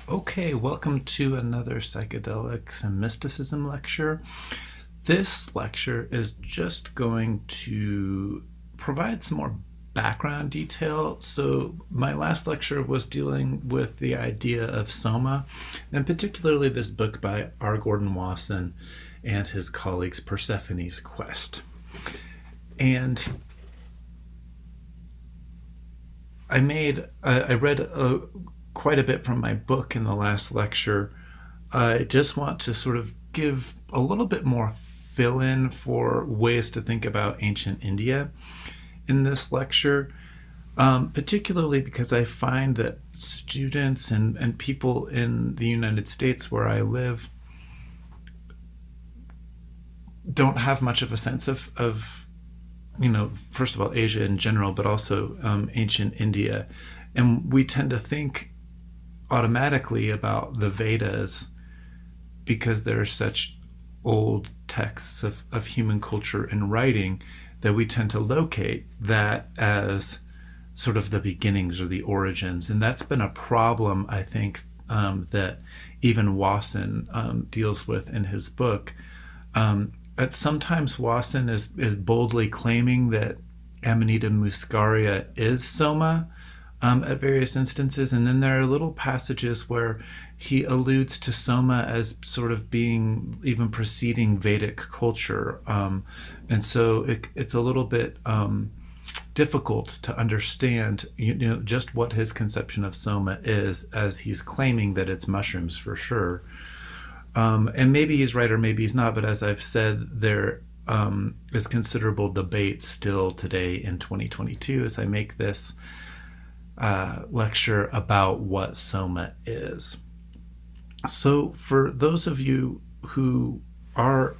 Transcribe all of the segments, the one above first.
Okay, welcome to another Psychedelics and Mysticism lecture. This lecture is just going to provide some more background detail. So, my last lecture was dealing with the idea of Soma, and particularly this book by R. Gordon Wasson and his colleagues, Persephone's Quest. And I read quite a bit from my book in the last lecture. I just want to sort of give a little bit more fill in for ways to think about ancient India in this lecture, particularly because I find that students and people in the United States where I live don't have much of a sense of first of all, Asia in general, but also ancient India. And we tend to think automatically about the Vedas because they're such old texts of human culture and writing that we tend to locate that as sort of the beginnings or the origins. And that's been a problem, I think, that even Wasson deals with in his book. But sometimes Wasson is boldly claiming that Amanita muscaria is Soma at various instances, and then there are little passages where he alludes to Soma as sort of being even preceding Vedic culture, and so it's a little bit difficult to understand, just what his conception of Soma is, as he's claiming that it's mushrooms for sure. And maybe he's right or maybe he's not, but as I've said, there is considerable debate still today in 2022 as I make this lecture about what Soma is. So for those of you who are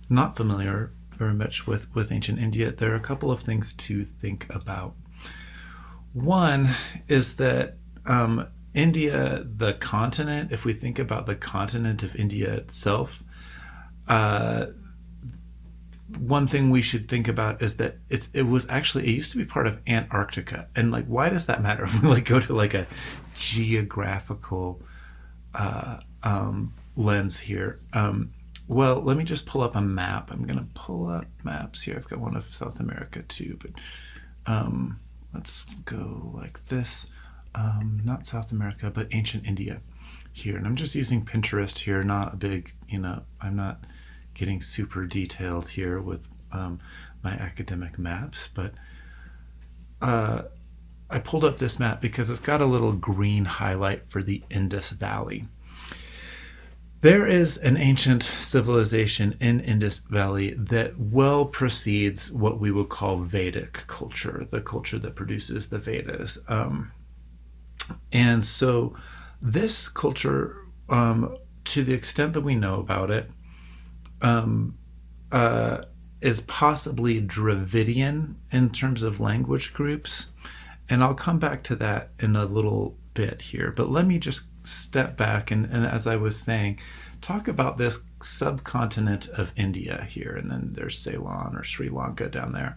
not familiar very much with ancient India, there are a couple of things to think about. One is that India, the continent, if we think about the continent of India itself, one thing we should think about is that it used to be part of Antarctica. And like, why does that matter? If we go to like a geographical lens here. Well, let me just pull up a map. I'm going to pull up maps here. I've got one of South America too, but let's go like this. Not South America, but ancient India here. And I'm just using Pinterest here, not a big, I'm not getting super detailed here with my academic maps, but I pulled up this map because it's got a little green highlight for the Indus Valley. There is an ancient civilization in Indus Valley that well precedes what we would call Vedic culture, the culture that produces the Vedas. And so this culture, to the extent that we know about it, is possibly Dravidian in terms of language groups. And I'll come back to that in a little bit here. But let me just step back and as I was saying, talk about this subcontinent of India here. And then there's Ceylon or Sri Lanka down there.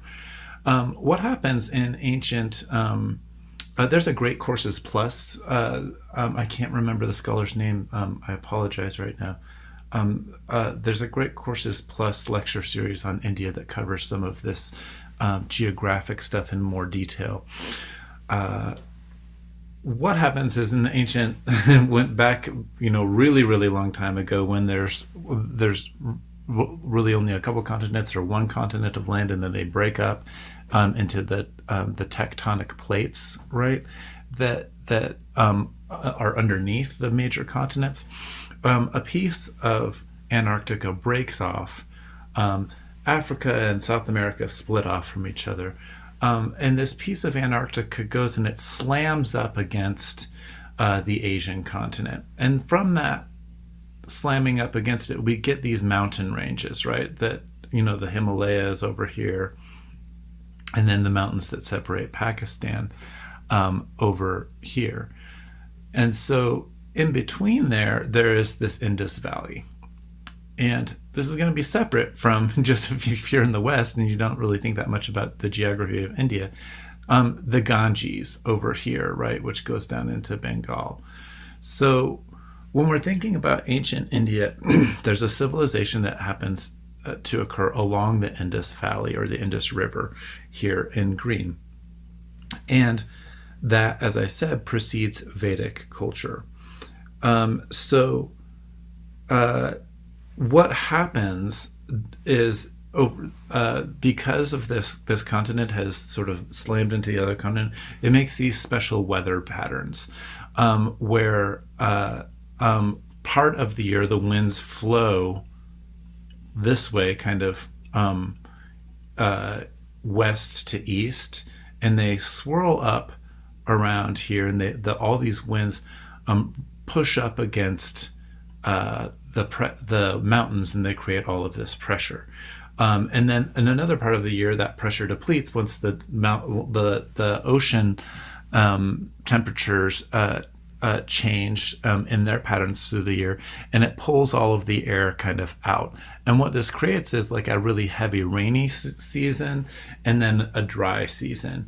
What happens in ancient... there's a Great Courses Plus. I can't remember the scholar's name. I apologize right now. There's a Great Courses Plus lecture series on India that covers some of this geographic stuff in more detail. What happens is in the ancient, went back, really, really long time ago when there's really only a couple continents or one continent of land, and then they break up into the tectonic plates, right? That are underneath the major continents. A piece of Antarctica breaks off. Africa and South America split off from each other. And this piece of Antarctica goes and it slams up against the Asian continent. And from that slamming up against it, we get these mountain ranges, right? That, the Himalayas over here, and then the mountains that separate Pakistan over here. And so in between there is this Indus Valley. And this is going to be separate from just if you're in the West and you don't really think that much about the geography of India, the Ganges over here, right, which goes down into Bengal. So when we're thinking about ancient India, there's a civilization that happens to occur along the Indus Valley or the Indus River here in green. And that, as I said, precedes Vedic culture. So what happens is because of this continent has sort of slammed into the other continent, it makes these special weather patterns where part of the year the winds flow this way, kind of west to east, and they swirl up around here, and all these winds push up against the mountains, and they create all of this pressure. And then in another part of the year, that pressure depletes once the ocean temperatures change in their patterns through the year, and it pulls all of the air kind of out. And what this creates is like a really heavy rainy season, and then a dry season.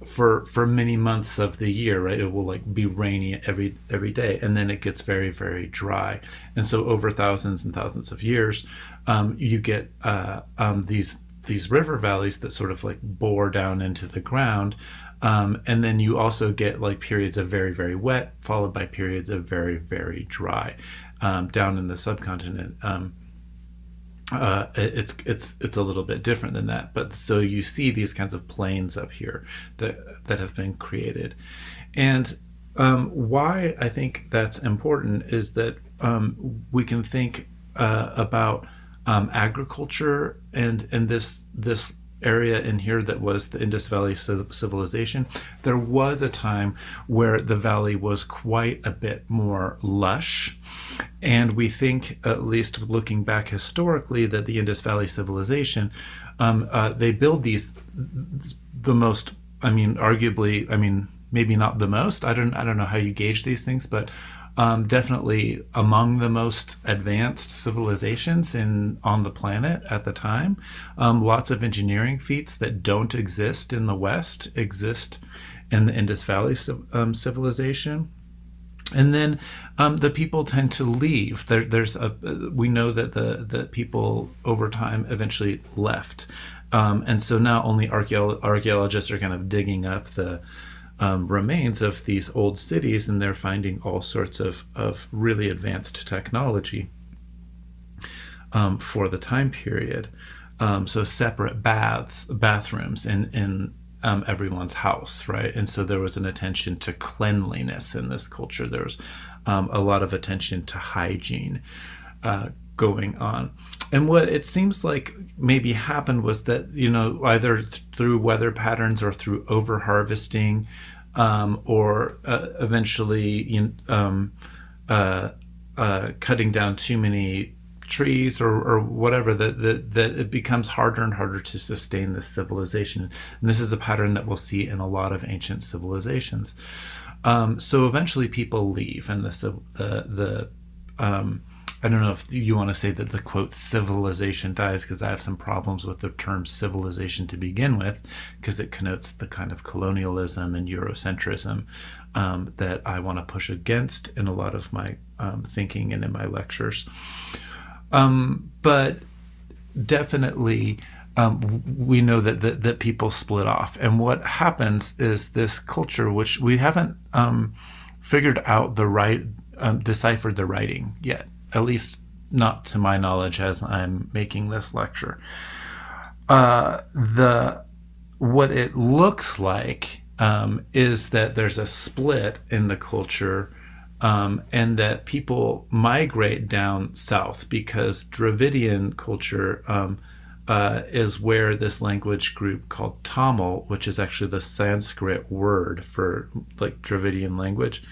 For many months of the year, right? It will like be rainy every day, and then it gets very, very dry. And so over thousands and thousands of years, you get these river valleys that sort of like bore down into the ground, and then you also get like periods of very, very wet, followed by periods of very, very dry. Down in the subcontinent, it's a little bit different than that, but so you see these kinds of plains up here that have been created. And why I think that's important is that we can think about agriculture and this area in here that was the Indus Valley civilization. There was a time where the valley was quite a bit more lush, and we think, at least looking back historically, that the Indus Valley civilization, they build the most, arguably, maybe not the most, I don't know how you gauge these things, but definitely among the most advanced civilizations on the planet at the time. Lots of engineering feats that don't exist in the West exist in the Indus Valley civilization. And then the people tend to leave. We know that the people over time eventually left, and so now only archaeologists are kind of digging up the remains of these old cities, and they're finding all sorts of really advanced technology for the time period. So separate bathrooms in everyone's house, right? And so there was an attention to cleanliness in this culture. There was a lot of attention to hygiene going on. And what it seems like maybe happened was that, either through weather patterns or through over harvesting, or eventually cutting down too many trees or whatever, that it becomes harder and harder to sustain this civilization. And this is a pattern that we'll see in a lot of ancient civilizations. So eventually people leave, and I don't know if you want to say that the quote civilization dies, because I have some problems with the term civilization to begin with, because it connotes the kind of colonialism and Eurocentrism that I want to push against in a lot of my thinking and in my lectures. But definitely we know that people split off. And what happens is this culture, which we haven't figured out deciphered the writing yet, at least not to my knowledge as I'm making this lecture. What it looks like is that there's a split in the culture, and that people migrate down south, because Dravidian culture is where this language group called Tamil, which is actually the Sanskrit word for like Dravidian language.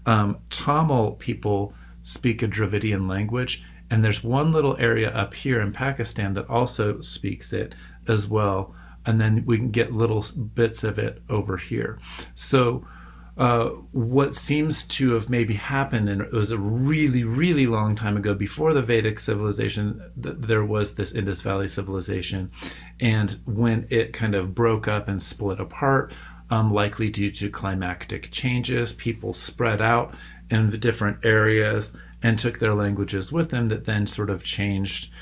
Tamil people speak a Dravidian language, and there's one little area up here in Pakistan that also speaks it as well, and then we can get little bits of it over here. So what seems to have maybe happened, and it was a really, really long time ago, before the Vedic civilization, there was this Indus Valley civilization, and when it kind of broke up and split apart, likely due to climactic changes. People spread out in the different areas and took their languages with them that then sort of changed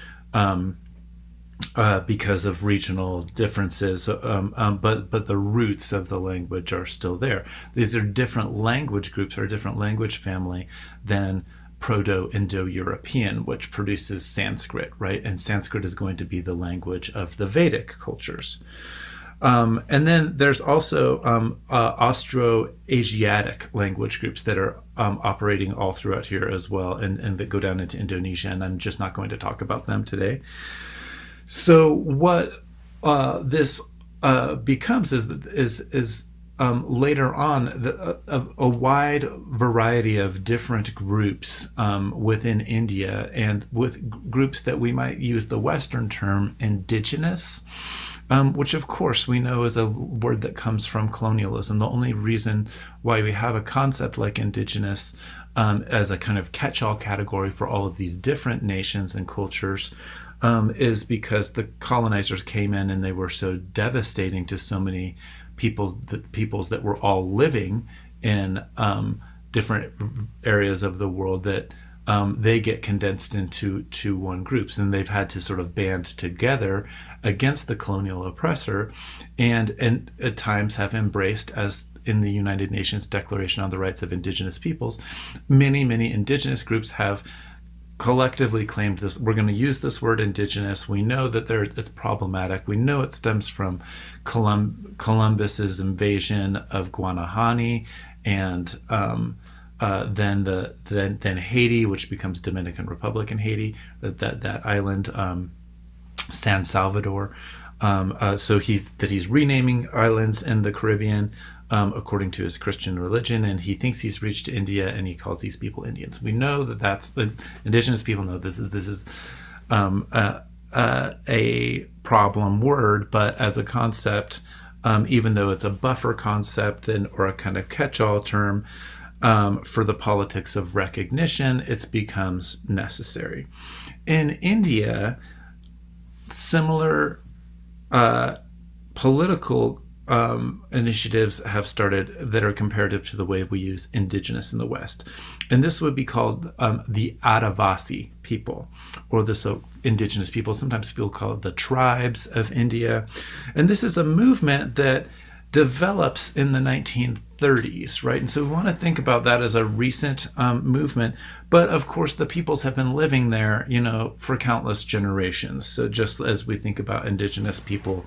because of regional differences, but the roots of the language are still there. These are different language groups or a different language family than Proto-Indo-European, which produces Sanskrit, right? And Sanskrit is going to be the language of the Vedic cultures. And then there's also Austro-Asiatic language groups that are operating all throughout here as well, and that go down into Indonesia, and I'm just not going to talk about them today. So what this becomes is later on a wide variety of different groups within India, and with groups that we might use the Western term indigenous, which of course we know is a word that comes from colonialism. The only reason why we have a concept like indigenous as a kind of catch-all category for all of these different nations and cultures is because the colonizers came in and they were so devastating to so many peoples that were all living in different areas of the world that they get condensed into one groups, and they've had to sort of band together against the colonial oppressor, and at times have embraced, as in the United Nations Declaration on the Rights of Indigenous Peoples, many indigenous groups have collectively claimed this. We're going to use this word indigenous. We know that it's problematic. We know it stems from Columbus's invasion of Guanahani, and then Haiti, which becomes Dominican Republic in Haiti, that island, San Salvador. So he's renaming islands in the Caribbean according to his Christian religion, and he thinks he's reached India, and he calls these people Indians. We know that's the indigenous people know this is a problem word, but as a concept, even though it's a buffer concept or a kind of catch-all term for the politics of recognition, it becomes necessary. In India, similar political initiatives have started that are comparative to the way we use indigenous in the West. And this would be called the Adavasi people, or the indigenous people. Sometimes people call it the tribes of India. And this is a movement that develops in the 1930s, right? And so we want to think about that as a recent movement. But of course, the peoples have been living there, for countless generations. So just as we think about indigenous people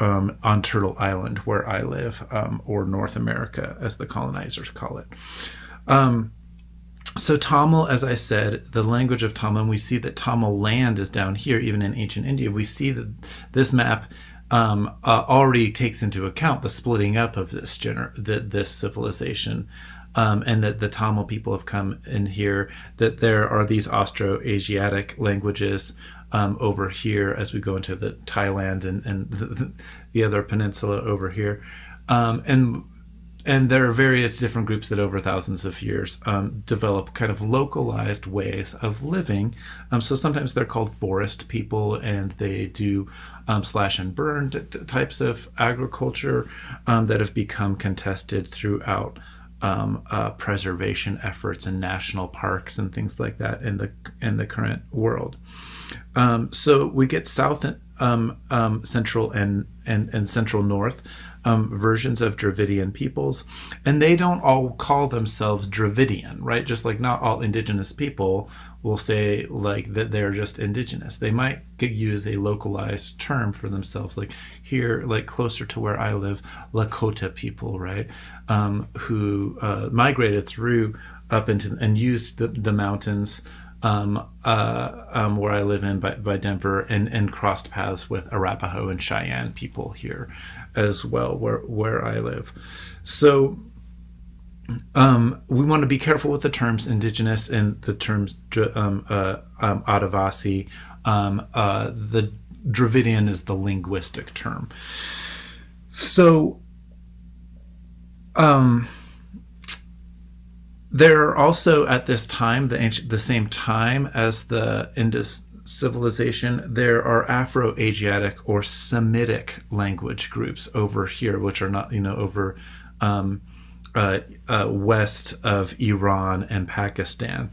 on Turtle Island, where I live, or North America, as the colonizers call it. So Tamil, as I said, the language of Tamil, and we see that Tamil land is down here, even in ancient India. We see that this map already takes into account the splitting up of this civilization, and that the Tamil people have come in here, that there are these Austro-Asiatic languages over here as we go into the Thailand and the other peninsula over here. And there are various different groups that over thousands of years develop kind of localized ways of living. So sometimes they're called forest people, and they do slash and burn types of agriculture that have become contested throughout preservation efforts and national parks and things like that in the current world. So we get south, central, and central north versions of Dravidian peoples, and they don't all call themselves Dravidian, right? Just like not all indigenous people will say like that they're just indigenous. They might use a localized term for themselves, like here, like closer to where I live, Lakota people, right? Who migrated through up into and used the mountains where I live in by Denver, and crossed paths with Arapaho and Cheyenne people here as well, where I live. So we want to be careful with the terms indigenous and the terms Adavasi. The Dravidian is the linguistic term. So there are also at this time, the same time as the Indus civilization, there are Afro-Asiatic or Semitic language groups over here, which are not, over um, west of Iran and Pakistan.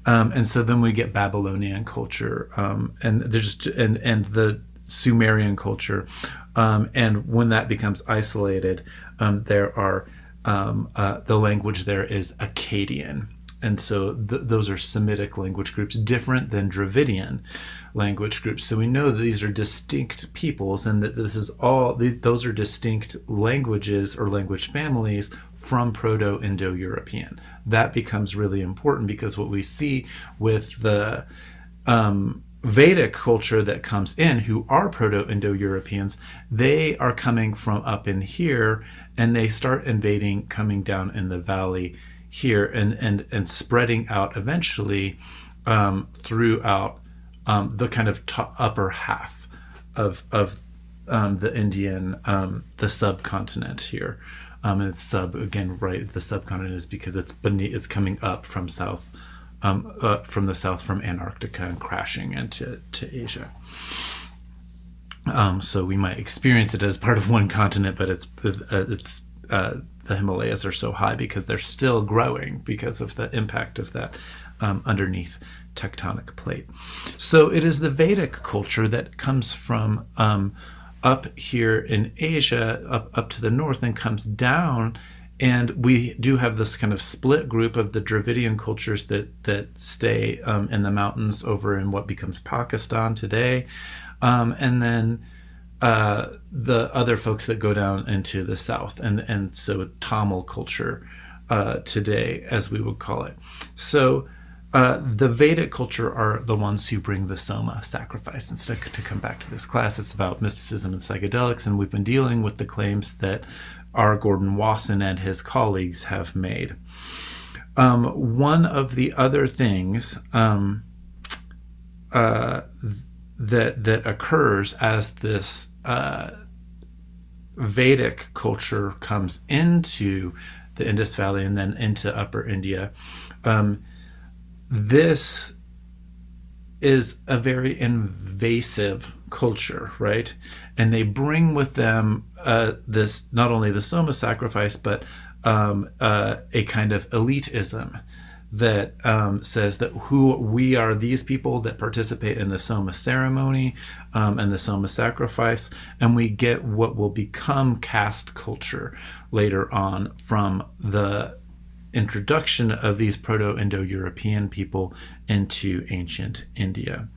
And so then we get Babylonian culture, and the Sumerian culture, and when that becomes isolated, there are the language there is Akkadian. And so those are Semitic language groups, different than Dravidian language groups. So we know that these are distinct peoples, and that those are distinct languages or language families from Proto-Indo-European. That becomes really important, because what we see with the Vedic culture that comes in, who are Proto-Indo-Europeans, they are coming from up in here, and they start invading, coming down in the valley here, and spreading out eventually throughout the kind of upper half of the Indian, the subcontinent here. And it's the subcontinent is because it's coming up from the south from Antarctica and crashing into Asia. So we might experience it as part of one continent, but the Himalayas are so high because they're still growing because of the impact of that underneath tectonic plate. So it is the Vedic culture that comes from up here in Asia, up to the north, and comes down. And we do have this kind of split group of the Dravidian cultures that stay in the mountains over in what becomes Pakistan today. And then the other folks that go down into the south, and so Tamil culture today, as we would call it. So the Vedic culture are the ones who bring the Soma sacrifice. And so to come back to this class, it's about mysticism and psychedelics, and we've been dealing with the claims that R. Gordon Wasson and his colleagues have made. One of the other things that occurs as this Vedic culture comes into the Indus Valley and then into Upper India, this is a very invasive culture, right? And they bring with them this, not only the Soma sacrifice, but a kind of elitism that says that we are these people that participate in the Soma ceremony and the Soma sacrifice, and we get what will become caste culture later on from the introduction of these Proto-Indo-European people into ancient India.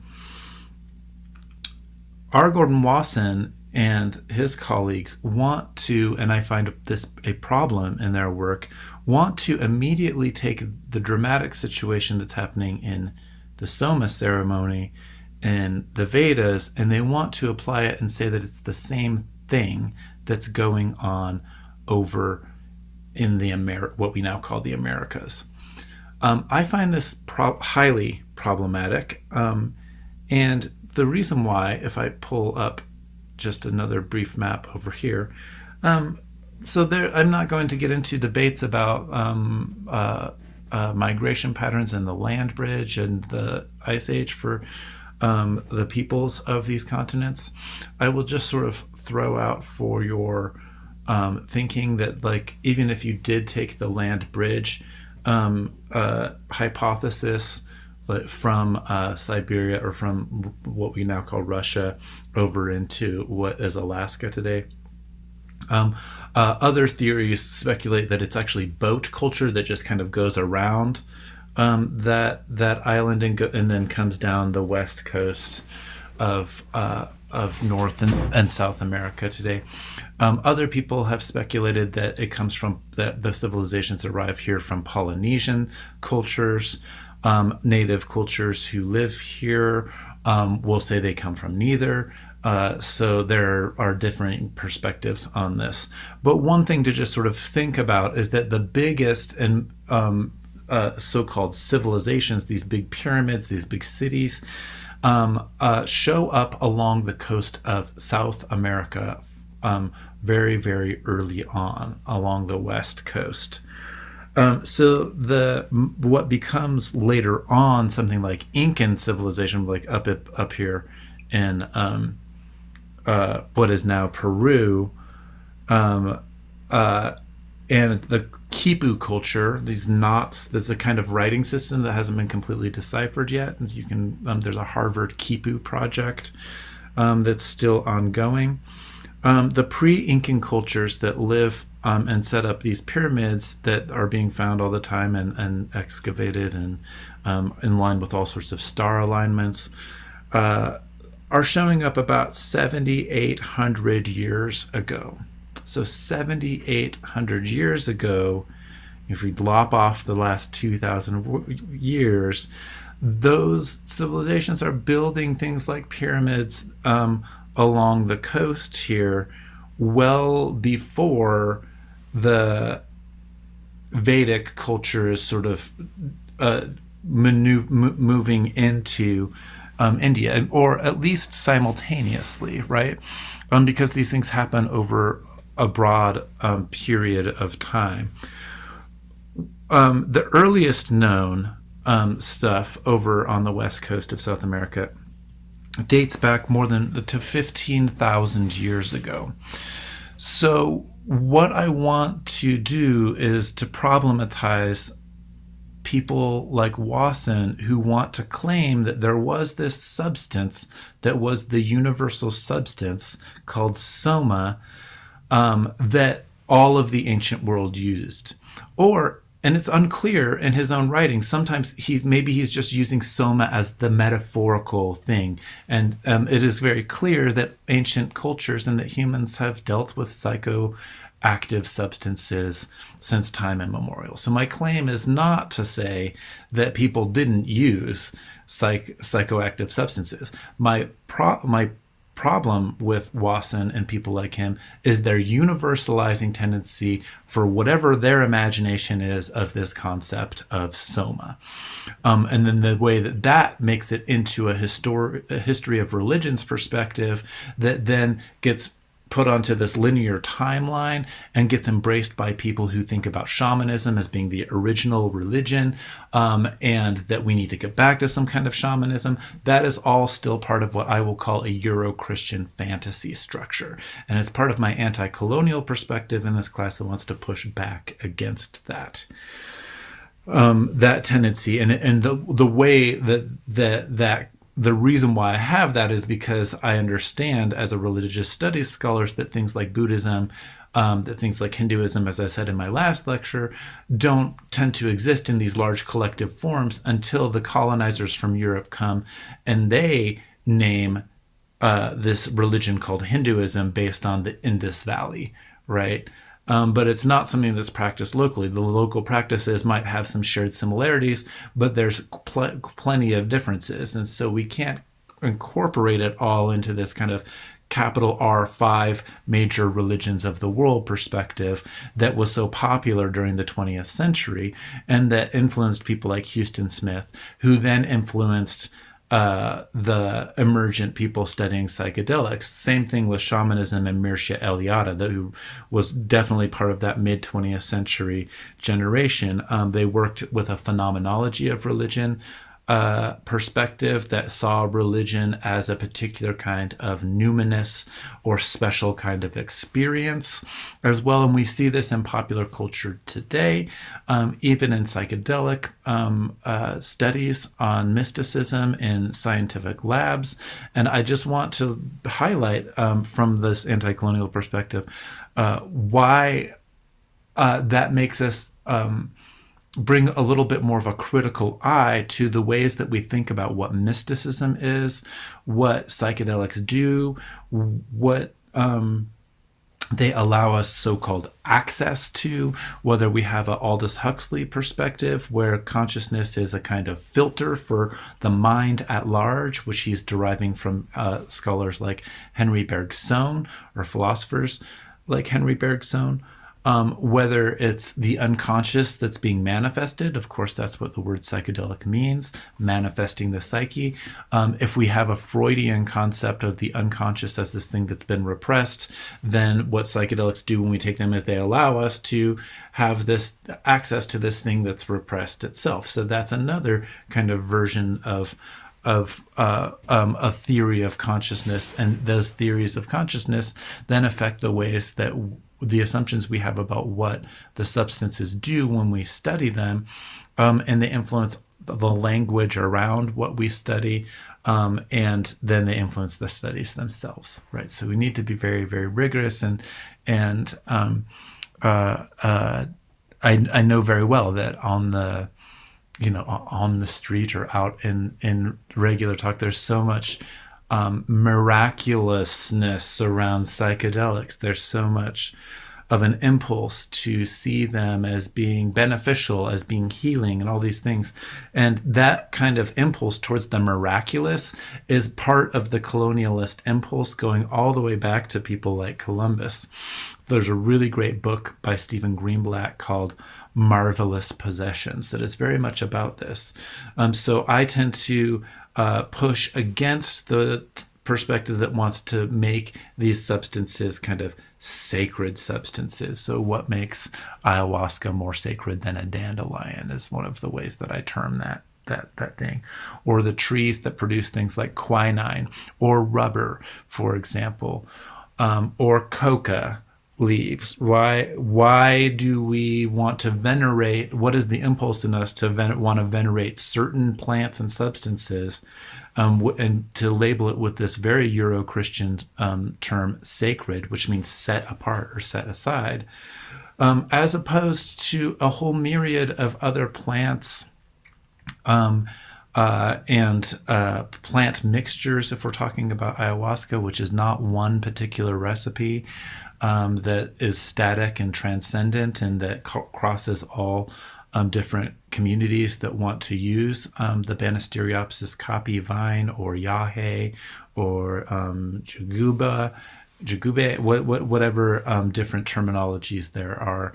R. Gordon Wasson and his colleagues want to, and I find this a problem in their work, want to immediately take the dramatic situation that's happening in the Soma ceremony and the Vedas, and they want to apply it and say that it's the same thing that's going on over in the what we now call the Americas. I find this highly problematic, and the reason why, if I pull up just another brief map over here, so there, I'm not going to get into debates about migration patterns and the land bridge and the ice age for the peoples of these continents. I will just sort of throw out for your thinking that, like, even if you did take the land bridge hypothesis from Siberia, or from what we now call Russia, over into what is Alaska today, other theories speculate that it's actually boat culture that just kind of goes around that island and then comes down the west coast of North and South America today. Other people have speculated that it comes from the civilizations arrive here from Polynesian cultures. Native cultures who live here will say they come from neither. So there are different perspectives on this. But one thing to just sort of think about is that the biggest and so-called civilizations, these big pyramids, these big cities, show up along the coast of South America very, very early on, along the west coast. So what becomes later on something like Incan civilization, like up here in what is now Peru, um, uh, and the Kipu culture, these knots. There's a kind of writing system that hasn't been completely deciphered yet, and you can. There's a Harvard Kipu project that's still ongoing. The pre-Incan cultures that live and set up these pyramids that are being found all the time and excavated and in line with all sorts of star alignments uh, are showing up about 7,800 years ago. So 7,800 years ago, if we lop off the last 2,000 years, those civilizations are building things like pyramids along the coast here well before the Vedic culture is sort of uh, moving into India, or at least simultaneously, right? Because these things happen over a broad period of time. The earliest known stuff over on the west coast of South America dates back more than to 15,000 years ago. So what I want to do is to problematize people like Wasson who want to claim that there was this substance that was the universal substance called Soma that all of the ancient world used. Or, and it's unclear in his own writing, sometimes he's just using Soma as the metaphorical thing. And it is very clear that ancient cultures and that humans have dealt with psychoactive substances since time immemorial. So my claim is not to say that people didn't use psychoactive substances. My problem with Wasson and people like him is their universalizing tendency for whatever their imagination is of this concept of Soma. And then the way that makes it into a history of religions perspective that then gets put onto this linear timeline and gets embraced by people who think about shamanism as being the original religion, and that we need to get back to some kind of shamanism. That is all still part of what I will call a Euro-Christian fantasy structure. And it's part of my anti-colonial perspective in this class that wants to push back against that. That tendency and the way that the reason why I have that is because I understand as a religious studies scholar that things like Buddhism, that things like Hinduism, as I said in my last lecture, don't tend to exist in these large collective forms until the colonizers from Europe come and they name this religion called Hinduism based on the Indus Valley, right? But it's not something that's practiced locally. The local practices might have some shared similarities, but there's plenty of differences. And so we can't incorporate it all into this kind of capital R5 major religions of the world perspective that was so popular during the 20th century and that influenced people like Houston Smith, who then influenced the emergent people studying psychedelics. Same thing with shamanism and Mircea Eliade, who was definitely part of that mid 20th century generation. They worked with a phenomenology of religion perspective that saw religion as a particular kind of numinous or special kind of experience as well. And we see this in popular culture today, even in psychedelic studies on mysticism in scientific labs. And I just want to highlight from this anti-colonial perspective why that makes us bring a little bit more of a critical eye to the ways that we think about what mysticism is, what psychedelics do, what they allow us so-called access to, whether we have a Aldous Huxley perspective where consciousness is a kind of filter for the mind at large, which he's deriving from scholars like Henry Bergson or philosophers like Henry Bergson, whether it's the unconscious that's being manifested. Of course, that's what the word psychedelic means, manifesting the psyche. If we have a Freudian concept of the unconscious as this thing that's been repressed, then what psychedelics do when we take them is they allow us to have this access to this thing that's repressed itself. So that's another kind of version of a theory of consciousness, and those theories of consciousness then affect the ways that the assumptions we have about what the substances do when we study them, and they influence the language around what we study, and then they influence the studies themselves, right? So we need to be very, very rigorous, and I know very well that on the street or out in regular talk, there's so much miraculousness around psychedelics. There's so much of an impulse to see them as being beneficial, as being healing, and all these things. And that kind of impulse towards the miraculous is part of the colonialist impulse going all the way back to people like Columbus. There's a really great book by Stephen Greenblatt called Marvelous Possessions that is very much about this. So I tend to push against the perspective that wants to make these substances kind of sacred substances. So what makes ayahuasca more sacred than a dandelion is one of the ways that I term that thing. Or the trees that produce things like quinine or rubber, for example, or coca leaves. Why do we want to venerate? What is the impulse in us to want to venerate certain plants and substances, and to label it with this very Euro-Christian term sacred, which means set apart or set aside, as opposed to a whole myriad of other plants and plant mixtures, if we're talking about ayahuasca, which is not one particular recipe that is static and transcendent and that crosses all different communities that want to use the Banisteriopsis caapi vine or yahe or jugube, whatever different terminologies there are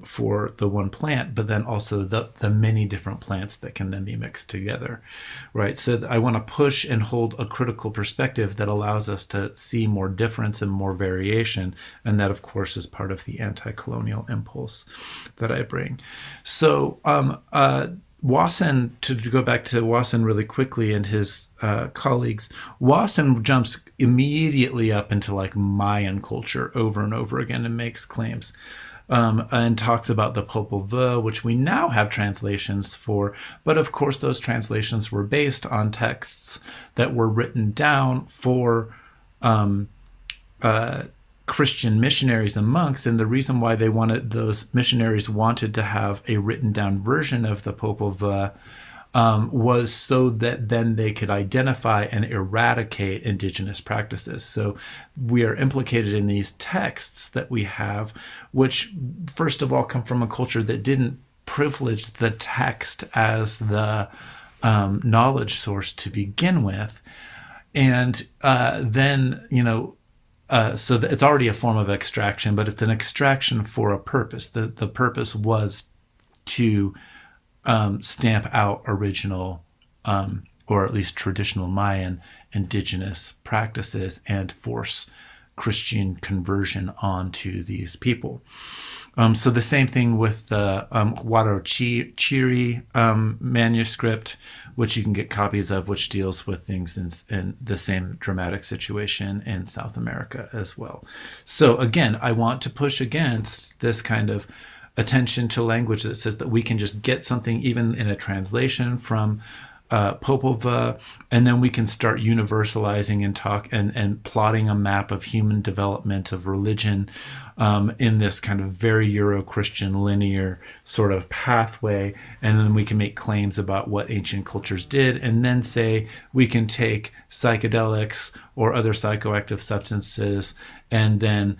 for the one plant, but then also the many different plants that can then be mixed together, right? So I want to push and hold a critical perspective that allows us to see more difference and more variation, and that, of course, is part of the anti-colonial impulse that I bring. So Wasson, to go back to Wasson really quickly and his colleagues, Wasson jumps immediately up into like Mayan culture over and over again and makes claims. And talks about the Popol Vuh, which we now have translations for. But of course, those translations were based on texts that were written down for Christian missionaries and monks. And the reason why those missionaries wanted to have a written down version of the Popol Vuh was so that then they could identify and eradicate indigenous practices. So we are implicated in these texts that we have, which first of all come from a culture that didn't privilege the text as the knowledge source to begin with. And then, so it's already a form of extraction, but it's an extraction for a purpose. The purpose was to stamp out original, or at least traditional Mayan indigenous practices and force Christian conversion onto these people. So the same thing with the Huarochiri manuscript, which you can get copies of, which deals with things in the same dramatic situation in South America as well. So again, I want to push against this kind of attention to language that says that we can just get something even in a translation from Popol Vuh, and then we can start universalizing and talk and plotting a map of human development of religion in this kind of very Euro-Christian linear sort of pathway, and then we can make claims about what ancient cultures did, and then say we can take psychedelics or other psychoactive substances and then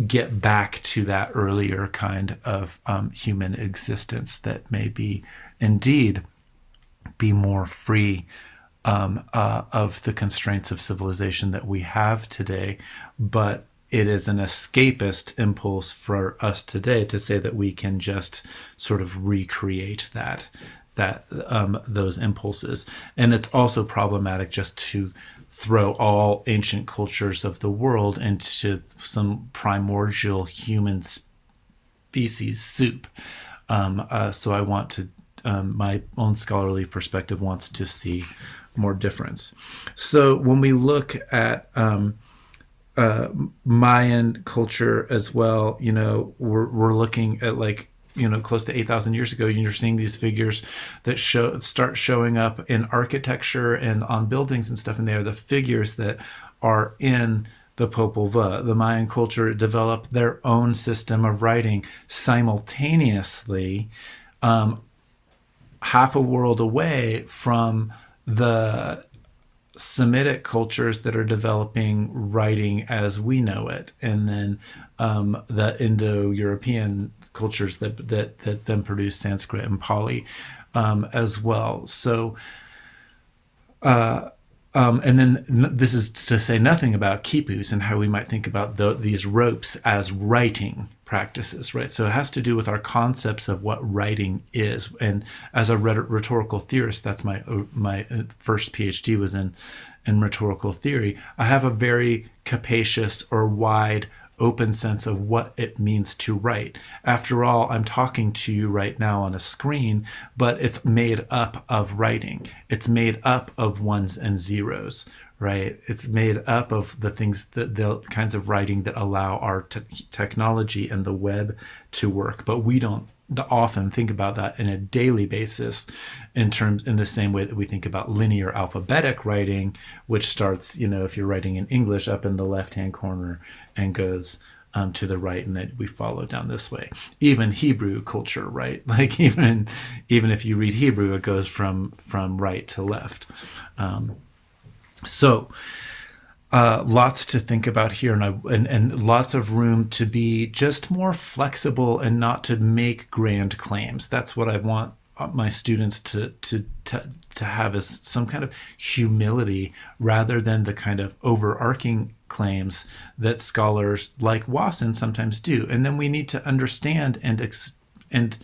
get back to that earlier kind of human existence that may be indeed be more free of the constraints of civilization that we have today, but it is an escapist impulse for us today to say that we can just sort of recreate those impulses. And it's also problematic just to throw all ancient cultures of the world into some primordial human species soup. So I want to, my own scholarly perspective wants to see more difference. So when we look at Mayan culture as well, we're looking at like, close to 8,000 years ago, you're seeing these figures that start showing up in architecture and on buildings and stuff, and they are the figures that are in the Popol Vuh. The Mayan culture developed their own system of writing simultaneously, half a world away from the Semitic cultures that are developing writing as we know it, and then the Indo-European cultures that then produce Sanskrit and Pali as well. So, and then this is to say nothing about quipus and how we might think about these ropes as writing practices, right? So it has to do with our concepts of what writing is. And as a rhetorical theorist, that's my first PhD was in rhetorical theory. I have a very capacious or wide open sense of what it means to write. After all, I'm talking to you right now on a screen, but it's made up of writing. It's made up of ones and zeros, right? It's made up of the things, the kinds of writing that allow our technology and the web to work. But we don't often think about that in a daily basis in the same way that we think about linear alphabetic writing, which starts, if you're writing in English, up in the left-hand corner and goes to the right, and then we follow down this way. Even Hebrew culture, right? Like even if you read Hebrew, it goes from right to left. So lots to think about here, and lots of room to be just more flexible and not to make grand claims. That's what I want my students to have, is some kind of humility rather than the kind of overarching claims that scholars like Wasson sometimes do. And then we need to understand and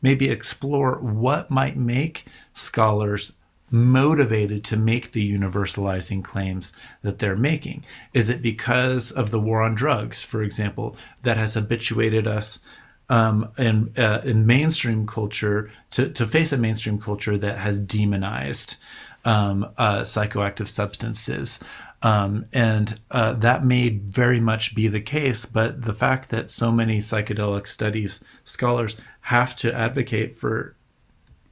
maybe explore what might make scholars motivated to make the universalizing claims that they're making. Is it because of the war on drugs, for example, that has habituated us in mainstream culture to face a mainstream culture that has demonized psychoactive substances? And that may very much be the case, but the fact that so many psychedelic studies scholars have to advocate for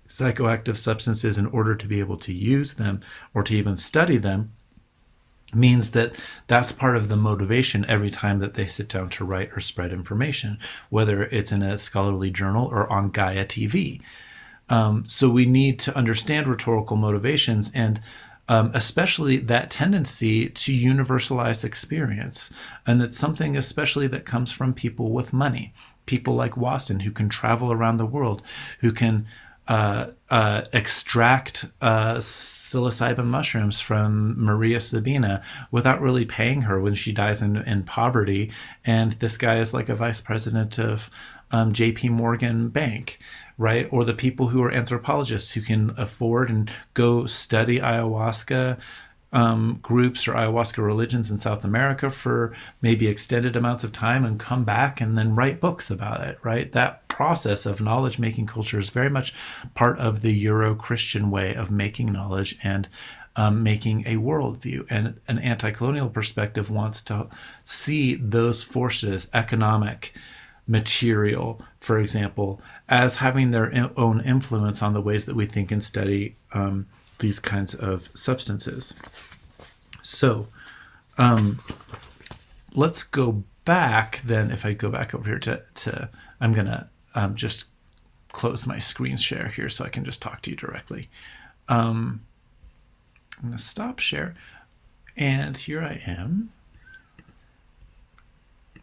psychoactive substances in order to be able to use them or to even study them means that that's part of the motivation every time that they sit down to write or spread information, whether it's in a scholarly journal or on Gaia TV. So we need to understand rhetorical motivations, and especially that tendency to universalize experience. And that's something especially that comes from people with money, people like Wasson, who can travel around the world, who can extract psilocybin mushrooms from Maria Sabina without really paying her when she dies in poverty. And this guy is like a vice president of JP Morgan Bank, right? Or the people who are anthropologists who can afford and go study ayahuasca groups or ayahuasca religions in South America for maybe extended amounts of time and come back and then write books about it, right? That process of knowledge making culture is very much part of the Euro-Christian way of making knowledge and making a worldview. And an anti-colonial perspective wants to see those forces, economic, material, for example, as having their own influence on the ways that we think and study these kinds of substances. So let's go back then. If I go back over here to I'm going to just close my screen share here so I can just talk to you directly. I'm going to stop share. And here I am.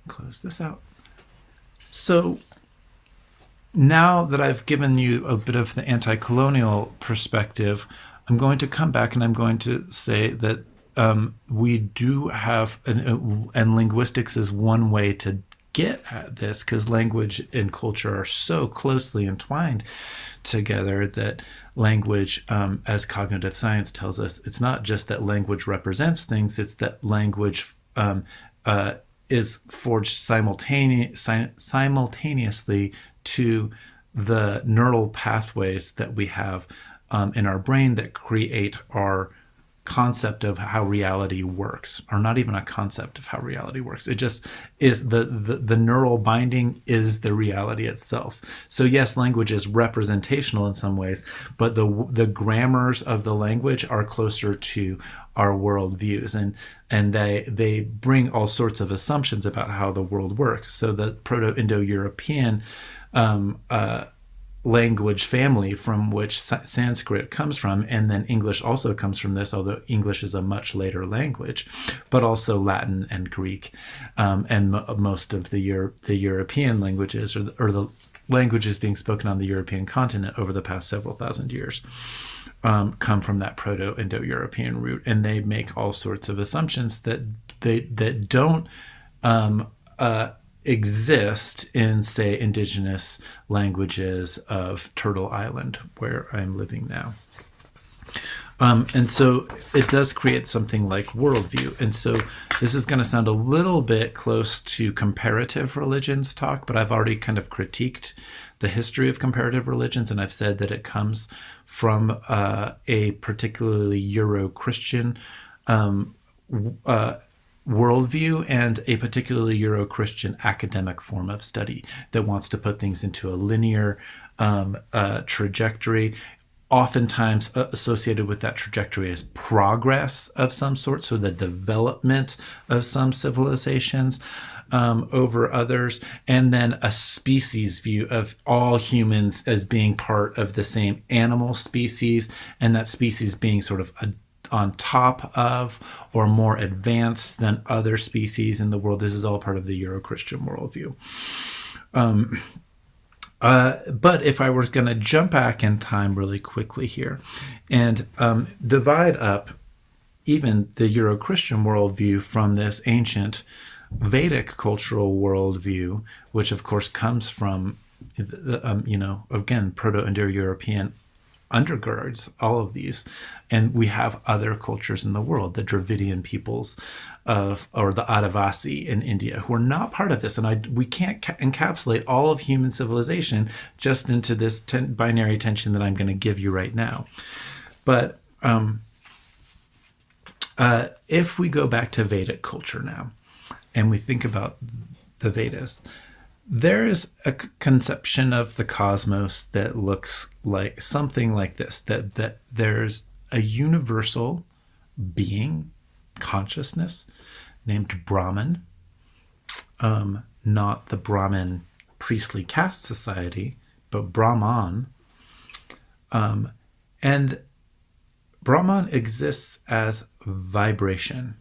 Close this out. So now that I've given you a bit of the anti-colonial perspective, I'm going to come back and I'm going to say that we do have, and linguistics is one way to get at this, because language and culture are so closely entwined together that language, as cognitive science tells us, it's not just that language represents things, it's that language is forged simultaneously to the neural pathways that we have in our brain that create our concept of how reality works, or not even a concept of how reality works. It just is the neural binding is the reality itself. So yes, language is representational in some ways, but the grammars of the language are closer to our worldviews, and they bring all sorts of assumptions about how the world works. So the Proto-Indo-European language family from which Sanskrit comes from, and then English also comes from this, although English is a much later language, but also Latin and Greek, and most of the European languages, or the languages being spoken on the European continent over the past several thousand years, come from that Proto-Indo-European root, and they make all sorts of assumptions that don't exist in, say, indigenous languages of Turtle Island, where I'm living now. And so it does create something like worldview. And so this is going to sound a little bit close to comparative religions talk, but I've already kind of critiqued the history of comparative religions, and I've said that it comes from a particularly Euro-Christian worldview and a particularly Euro-Christian academic form of study that wants to put things into a linear trajectory. Oftentimes associated with that trajectory is progress of some sort, so the development of some civilizations over others, and then a species view of all humans as being part of the same animal species, and that species being sort of on top of or more advanced than other species in the world. This is all part of the Euro-Christian worldview. But if I was going to jump back in time really quickly here and divide up even the Euro-Christian worldview from this ancient Vedic cultural worldview, which of course comes from, again, Proto-Indo-European undergirds all of these, and we have other cultures in the world, the Dravidian peoples or the Adavasi in India, who are not part of this, and we can't encapsulate all of human civilization just into this binary tension that I'm going to give you right now. But if we go back to Vedic culture now, and we think about the Vedas, there is a conception of the cosmos that looks like something like this, that there's a universal being, consciousness, named Brahman, not the Brahmin priestly caste society, but Brahman. And Brahman exists as vibration,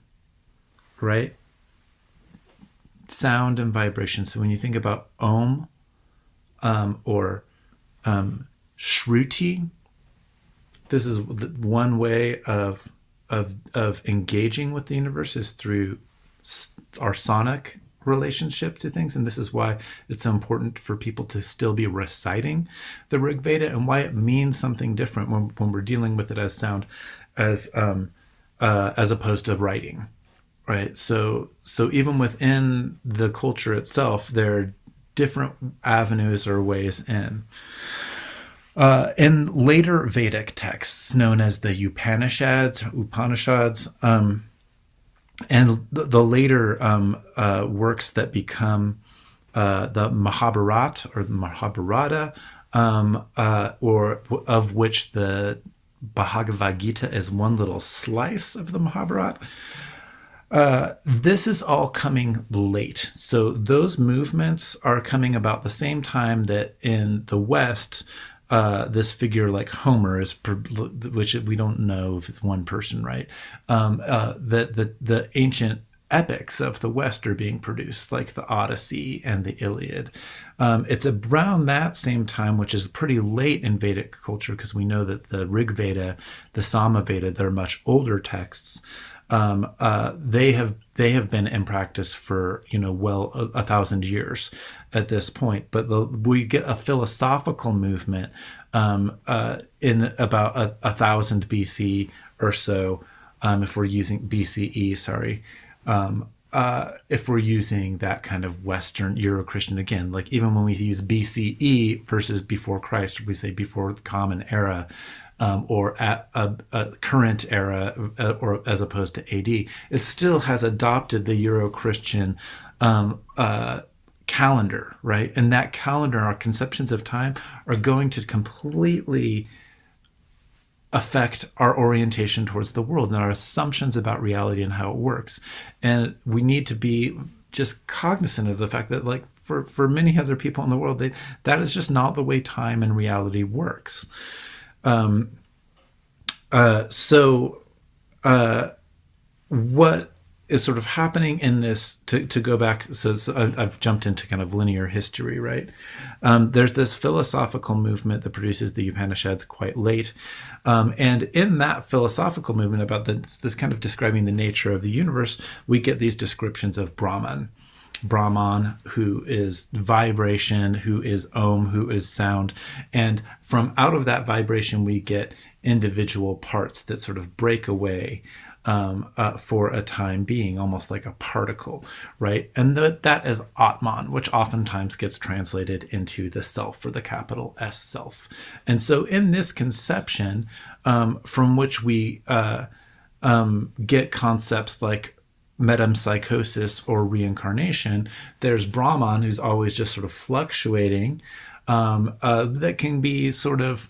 right? Sound and vibration. So when you think about Om or Shruti, this is one way of engaging with the universe, is through our sonic relationship to things. And this is why it's so important for people to still be reciting the Rig Veda, and why it means something different when we're dealing with it as sound, as opposed to writing. Right. So even within the culture itself, there are different avenues or ways in. In later Vedic texts, known as the Upanishads, and the later works that become the Mahabharata or the Mahabharata, or of which the Bhagavad Gita is one little slice of the Mahabharata. This is all coming late. So those movements are coming about the same time that in the West, this figure like Homer is, which we don't know if it's one person, right? The ancient epics of the West are being produced, like the Odyssey and the Iliad. It's around that same time, which is pretty late in Vedic culture, because we know that the Rig Veda, the Sama Veda, they're much older texts. They have been in practice for well 1,000 years at this point. But we get a philosophical movement in about 1,000 BC or so, if we're using BCE, sorry. If we're using that kind of Western Euro-Christian, again, like even when we use BCE versus before Christ, we say before the Common Era, or at a current era, or as opposed to AD, it still has adopted the Euro-Christian calendar, right? And that calendar, our conceptions of time, are going to completely affect our orientation towards the world and our assumptions about reality and how it works. And we need to be just cognizant of the fact that, like, for many other people in the world, that is just not the way time and reality works. What is sort of happening in this, to go back, so I've jumped into kind of linear history, right? There's this philosophical movement that produces the Upanishads quite late, and in that philosophical movement about this kind of describing the nature of the universe, we get these descriptions of Brahman, who is vibration, who is Om, who is sound. And from out of that vibration, we get individual parts that sort of break away for a time being, almost like a particle, right? And that is Atman, which oftentimes gets translated into the self, or the capital S self. And so in this conception, from which we get concepts like metempsychosis or reincarnation, there's Brahman, who's always just sort of fluctuating, that can be sort of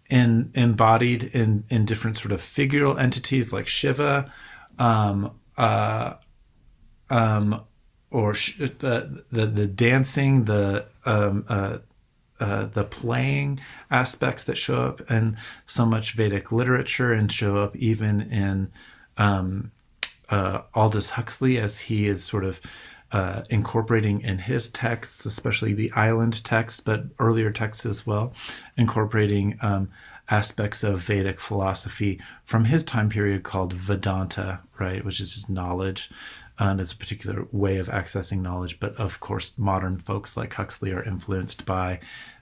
embodied in different sort of figural entities like Shiva, or the dancing, the playing aspects that show up in so much Vedic literature, and show up even in Aldous Huxley, as he is sort of incorporating in his texts, especially the Island text, but earlier texts as well, incorporating aspects of Vedic philosophy from his time period called Vedanta, right, which is just knowledge. It's a particular way of accessing knowledge, but of course modern folks like Huxley are influenced by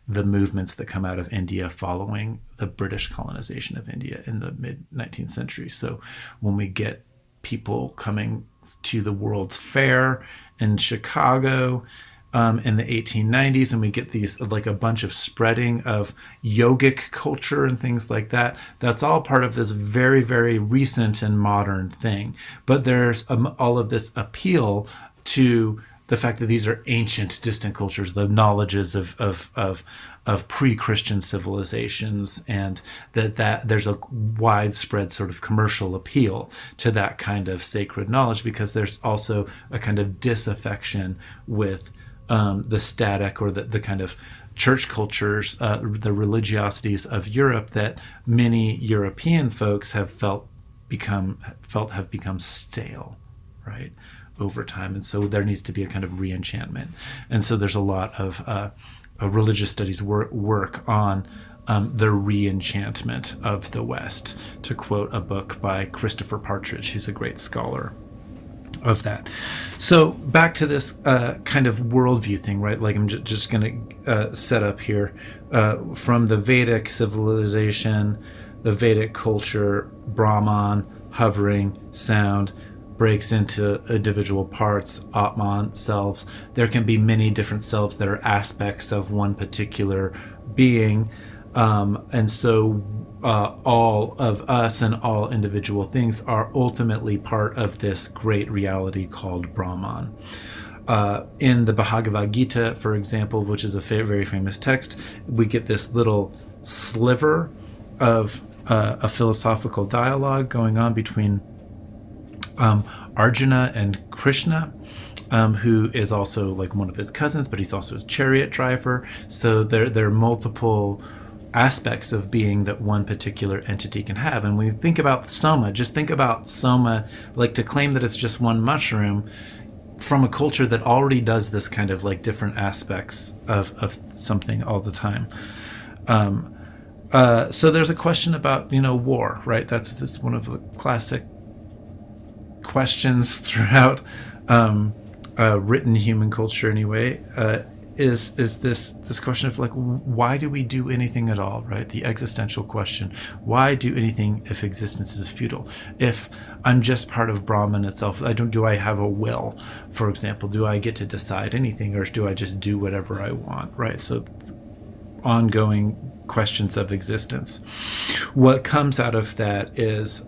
the movements that come out of India following the British colonization of India in the mid-19th century. So when we get people coming to the World's Fair in Chicago in the 1890s, and we get these, like, a bunch of spreading of yogic culture and things like that, that's all part of this very, very recent and modern thing. But there's all of this appeal to the fact that these are ancient, distant cultures, the knowledges of pre-Christian civilizations, and that there's a widespread sort of commercial appeal to that kind of sacred knowledge, because there's also a kind of disaffection with the static, or the kind of church cultures, the religiosities of Europe that many European folks have felt have become stale, right, over time. And so there needs to be a kind of reenchantment. And so there's a lot of religious studies work on the reenchantment of the West, to quote a book by Christopher Partridge, who's a great scholar of that. So back to this kind of worldview thing, right? Like, I'm just going to set up here from the Vedic civilization, the Vedic culture, Brahman, hovering, sound, breaks into individual parts, Atman, selves. There can be many different selves that are aspects of one particular being. And so all of us and all individual things are ultimately part of this great reality called Brahman. In the Bhagavad Gita, for example, which is a very famous text, we get this little sliver of a philosophical dialogue going on between Arjuna and Krishna, who is also like one of his cousins, but he's also his chariot driver. So there are multiple aspects of being that one particular entity can have. And when we think about Soma, just think about Soma, like, to claim that it's just one mushroom from a culture that already does this kind of like different aspects of something all the time. So there's a question about war, right? That's one of the classic questions throughout written human culture anyway. Is this question of like, why do we do anything at all, right? The existential question: why do anything if existence is futile? If I'm just part of Brahman itself, do I have a will, for example? Do I get to decide anything, or do I just do whatever I want, right? So ongoing questions of existence. What comes out of that is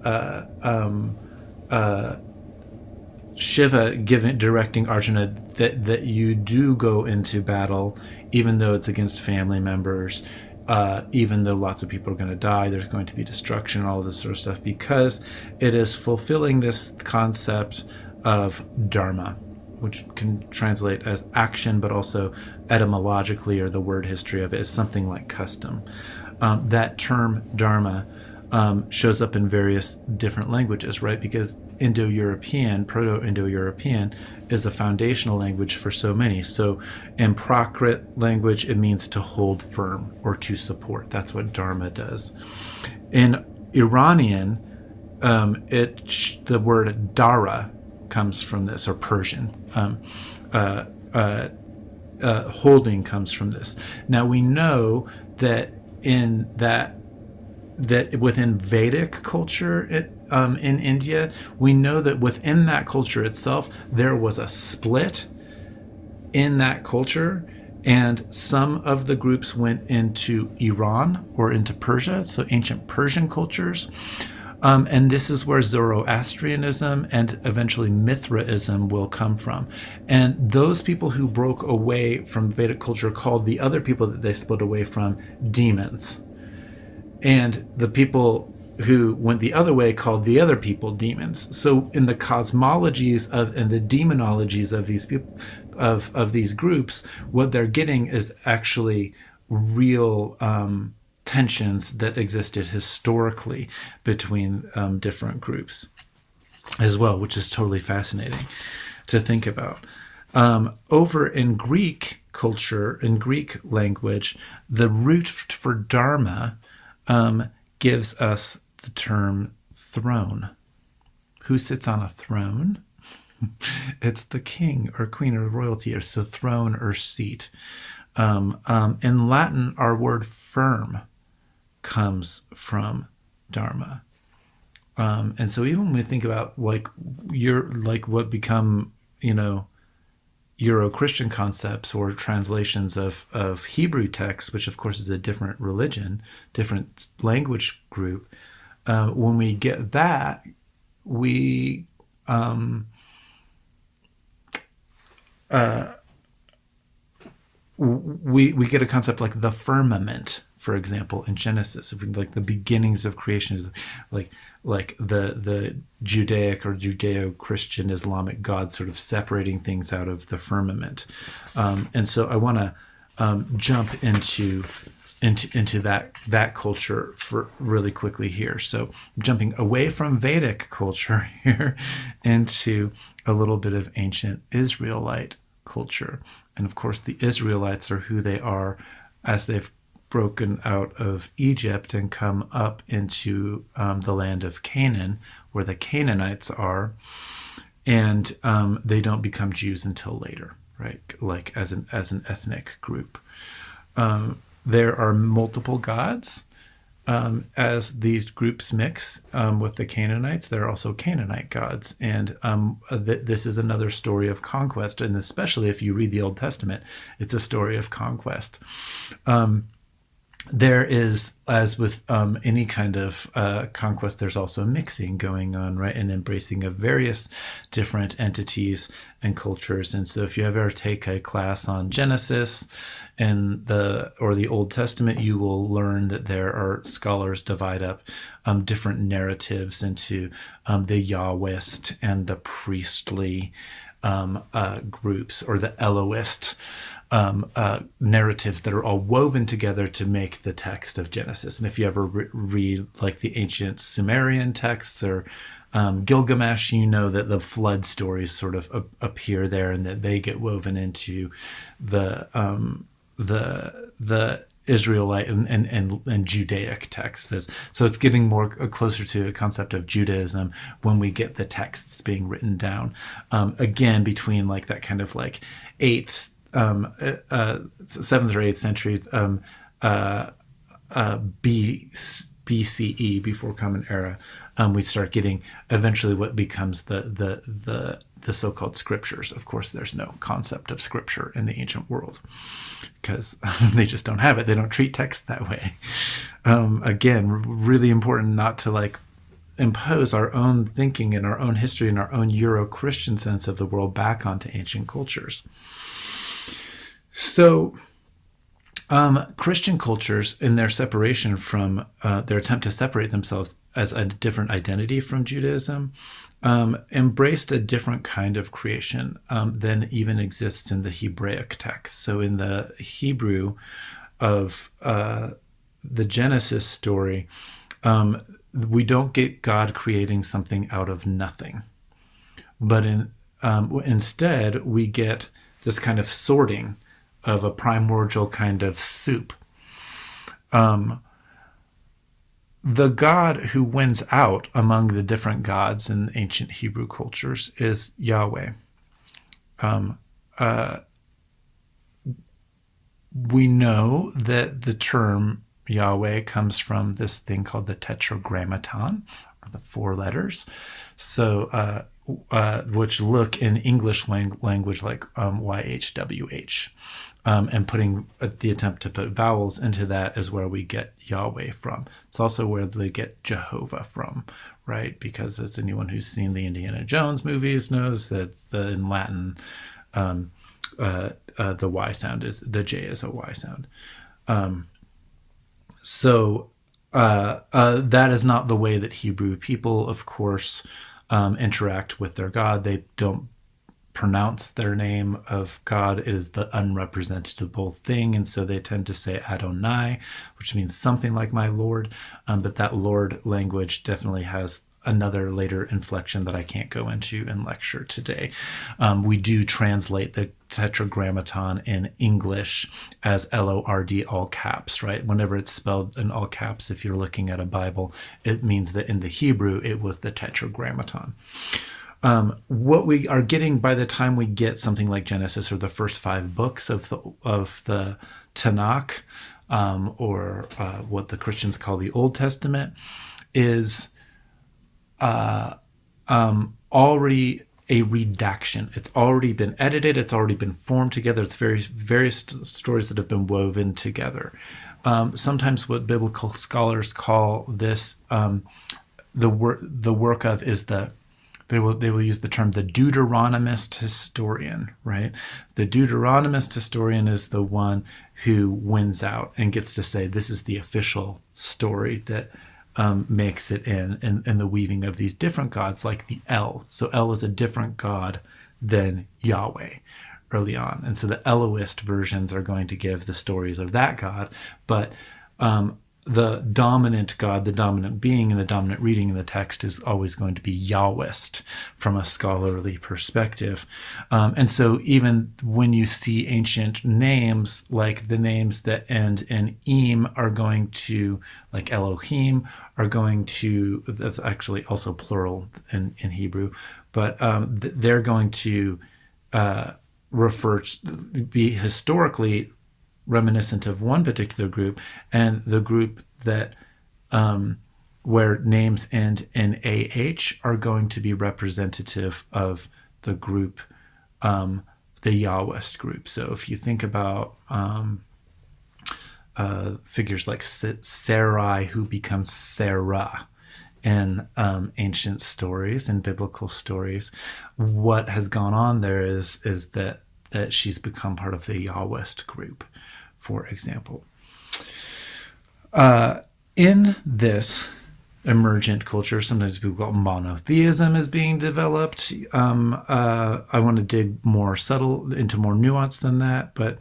Shiva directing Arjuna that you do go into battle, even though it's against family members, even though lots of people are going to die, there's going to be destruction, all this sort of stuff, because it is fulfilling this concept of dharma, which can translate as action, but also etymologically, or the word history of it, is something like custom. That term dharma shows up in various different languages, right? Because Indo-European, Proto-Indo-European, is the foundational language for so many. So in Prakrit language, it means to hold firm or to support. That's what dharma does. In Iranian, the word dara comes from this, or Persian. Holding comes from this. Now we know that that within Vedic culture in India, we know that within that culture itself, there was a split in that culture, and some of the groups went into Iran or into Persia, so ancient Persian cultures. And this is where Zoroastrianism and eventually Mithraism will come from. And those people who broke away from Vedic culture called the other people that they split away from demons. And the people who went the other way called the other people demons. So in the cosmologies and the demonologies of these people, of these groups, what they're getting is actually real tensions that existed historically between different groups as well, which is totally fascinating to think about. Over in Greek culture, in Greek language, the root for dharma gives us the term throne. Who sits on a throne? It's the king or queen or royalty, or so throne or seat. In Latin, our word firm comes from dharma. And so even when we think about what become, Euro-Christian concepts or translations of Hebrew texts, which of course is a different religion, different language group, when we get that, we get a concept like the firmament, for example, in Genesis. If we like the beginnings of creation is like the Judaic or Judeo-Christian Islamic gods sort of separating things out of the firmament. And so I want to jump into that culture for really quickly here. So jumping away from Vedic culture here into a little bit of ancient Israelite culture. And of course, the Israelites are who they are as they've broken out of Egypt and come up into the land of Canaan, where the Canaanites are, and they don't become Jews until later, right? Like as an ethnic group. There are multiple gods. As these groups mix with the Canaanites, there are also Canaanite gods. And this is another story of conquest. And especially if you read the Old Testament, it's a story of conquest. There is, as with any kind of conquest, there's also mixing going on, right? And embracing of various different entities and cultures. And so if you ever take a class on Genesis or the Old Testament, you will learn that there are scholars divide up different narratives into the Yahwist and the priestly groups, or the Elohist narratives that are all woven together to make the text of Genesis. And if you ever read like the ancient Sumerian texts or Gilgamesh, you know that the flood stories sort of appear there, and that they get woven into the Israelite and Judaic texts. So it's getting more closer to a concept of Judaism when we get the texts being written down. Again, between like that kind of like 7th or 8th century BCE, before Common Era, we start getting eventually what becomes the so-called scriptures. Of course, there's no concept of scripture in the ancient world because they just don't have it. They don't treat text that way. Again, really important not to like impose our own thinking and our own history and our own Euro-Christian sense of the world back onto ancient cultures. So Christian cultures, in their separation from their attempt to separate themselves as a different identity from Judaism, embraced a different kind of creation than even exists in the Hebraic text. So in the Hebrew of the Genesis story, we don't get God creating something out of nothing, but instead we get this kind of sorting of a primordial kind of soup. The God who wins out among the different gods in ancient Hebrew cultures is Yahweh. We know that the term Yahweh comes from this thing called the Tetragrammaton, or the 4 letters. So, which look in English language like YHWH. And putting the attempt to put vowels into that is where we get Yahweh from. It's also where they get Jehovah from, right? Because as anyone who's seen the Indiana Jones movies knows that in Latin, the Y sound is, the J is a Y sound. So that is not the way that Hebrew people, of course, interact with their God. They don't pronounce their name of God. It is the unrepresentable thing, and so they tend to say Adonai, which means something like my Lord, but that Lord language definitely has another later inflection that I can't go into in lecture today. We do translate the Tetragrammaton in English as Lord, all caps, right? Whenever it's spelled in all caps, if you're looking at a Bible, it means that in the Hebrew it was the Tetragrammaton. What we are getting by the time we get something like Genesis or the first 5 books of the Tanakh, or what the Christians call the Old Testament, is already a redaction. It's already been edited. It's already been formed together. It's various stories that have been woven together. Sometimes what biblical scholars call this the work of is they will use the term the Deuteronomist historian, right? The Deuteronomist historian is the one who wins out and gets to say this is the official story that makes it in the weaving of these different gods, like the El. So El is a different god than Yahweh early on. And so the Elohist versions are going to give the stories of that god, but the dominant God, the dominant being, and the dominant reading in the text is always going to be Yahwist from a scholarly perspective. And so even when you see ancient names, like the names that end in im are going to, like Elohim, are going to, that's actually also plural in Hebrew, but they're going to be historically reminiscent of one particular group, and the group that where names end in AH are going to be representative of the group, the Yahwist group. So if you think about figures like Sarai, who becomes Sarah in ancient stories and biblical stories, what has gone on there is that she's become part of the Yahwist group, for example. In this emergent culture, sometimes people call monotheism is being developed. I want to dig more into more nuance than that, but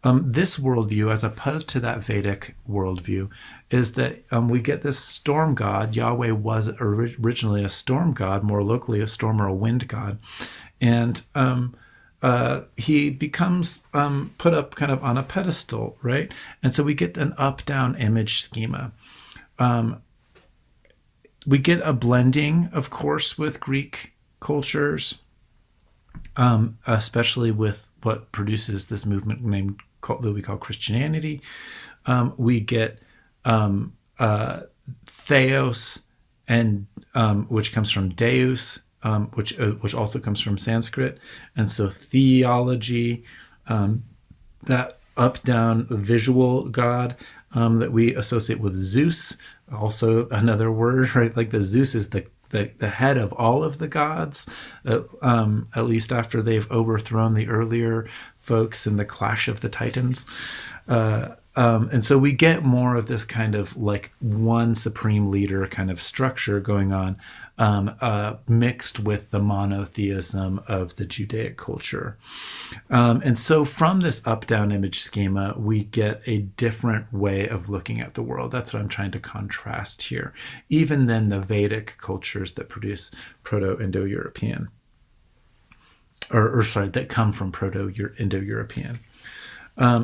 this worldview, as opposed to that Vedic worldview, is that we get this storm god. Yahweh was originally a storm god, more locally a storm or a wind god, and he becomes put up kind of on a pedestal, right? And so we get an up-down image schema. We get a blending, of course, with Greek cultures, especially with what produces this movement that we call Christianity. We get theos, and which comes from deus, which also comes from Sanskrit, and so theology, that up-down visual God that we associate with Zeus, also another word, right? Like the Zeus is the head of all of the gods, at least after they've overthrown the earlier folks in the Clash of the Titans. And so we get more of this kind of like one supreme leader kind of structure going on, mixed with the monotheism of the Judaic culture. And so from this up-down image schema, we get a different way of looking at the world. That's what I'm trying to contrast here, even than the Vedic cultures that produce Proto-Indo-European, or sorry, that come from Proto-Indo-European.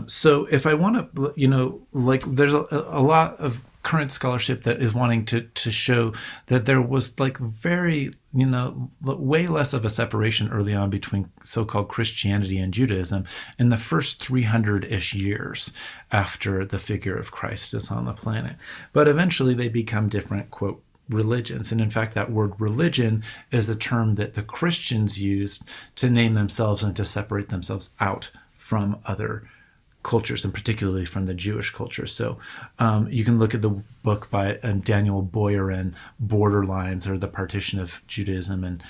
So if I want to, like there's a lot of current scholarship that is wanting to show that there was like very, way less of a separation early on between so-called Christianity and Judaism in the first 300-ish years after the figure of Christ is on the planet. But eventually they become different, quote, religions. And in fact, that word religion is a term that the Christians used to name themselves and to separate themselves out from other cultures, and particularly from the Jewish culture. So you can look at the book by Daniel Boyarin, Borderlines, or the Partition of Judaism and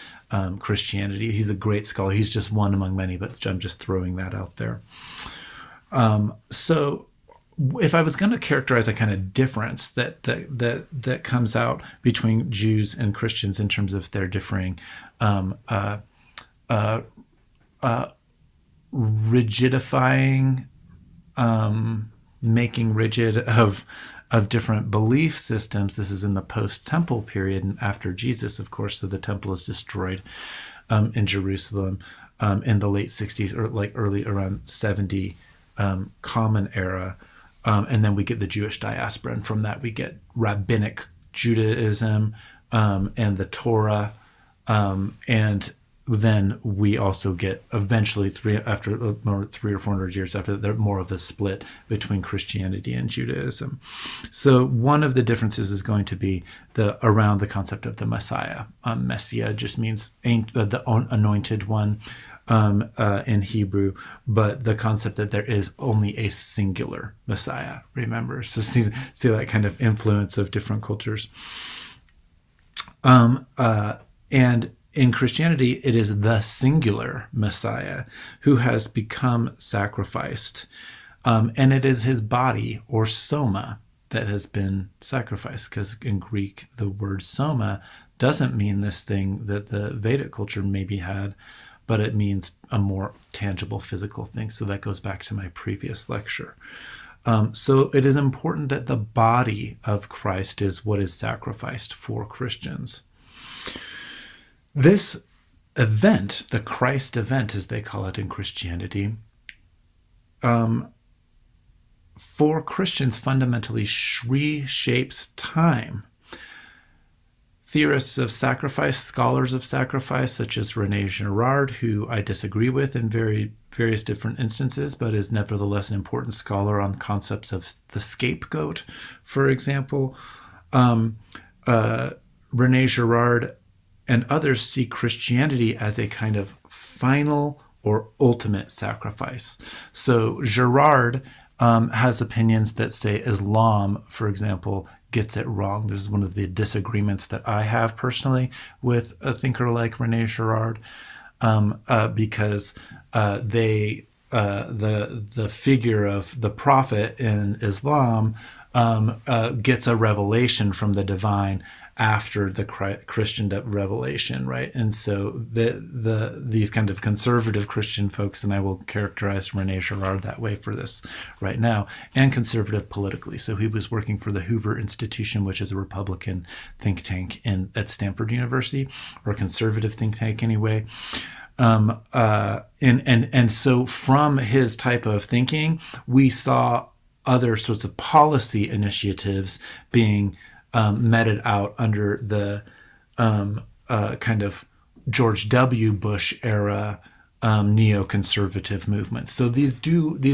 Christianity. He's a great scholar. He's just one among many, but I'm just throwing that out there. So if I was going to characterize a kind of difference that comes out between Jews and Christians in terms of their differing rigidifying, making rigid of different belief systems. This is in the post-temple period and after Jesus, of course. So the temple is destroyed in Jerusalem in the late 60s, or like early around 70 Common Era. And then we get the Jewish diaspora. And from that, we get rabbinic Judaism and the Torah. And then we also get eventually 300 or 400 years after that, more of a split between Christianity and Judaism. So one of the differences is going to be around the concept of the Messiah. Messiah just means the anointed one in Hebrew, but the concept that there is only a singular Messiah. Remember, so see that kind of influence of different cultures. And in Christianity, it is the singular Messiah who has become sacrificed. And it is his body, or Soma, that has been sacrificed. Because in Greek, the word Soma doesn't mean this thing that the Vedic culture maybe had, but it means a more tangible physical thing. So that goes back to my previous lecture. So it is important that the body of Christ is what is sacrificed for Christians. This event, the Christ event, as they call it in Christianity, for Christians fundamentally reshapes time. Theorists of sacrifice, scholars of sacrifice, such as René Girard, who I disagree with in various different instances, but is nevertheless an important scholar on concepts of the scapegoat, for example. René Girard and others see Christianity as a kind of final or ultimate sacrifice. So Girard has opinions that say Islam, for example, gets it wrong. This is one of the disagreements that I have personally with a thinker like René Girard, because the figure of the prophet in Islam gets a revelation from the divine after the Christian revelation, right? And so these kind of conservative Christian folks, and I will characterize René Girard that way for this right now, and conservative politically. So he was working for the Hoover Institution, which is a Republican think tank at Stanford University, or a conservative think tank anyway. And so from his type of thinking, we saw other sorts of policy initiatives being meted out under the kind of George W. Bush era neoconservative movements. So these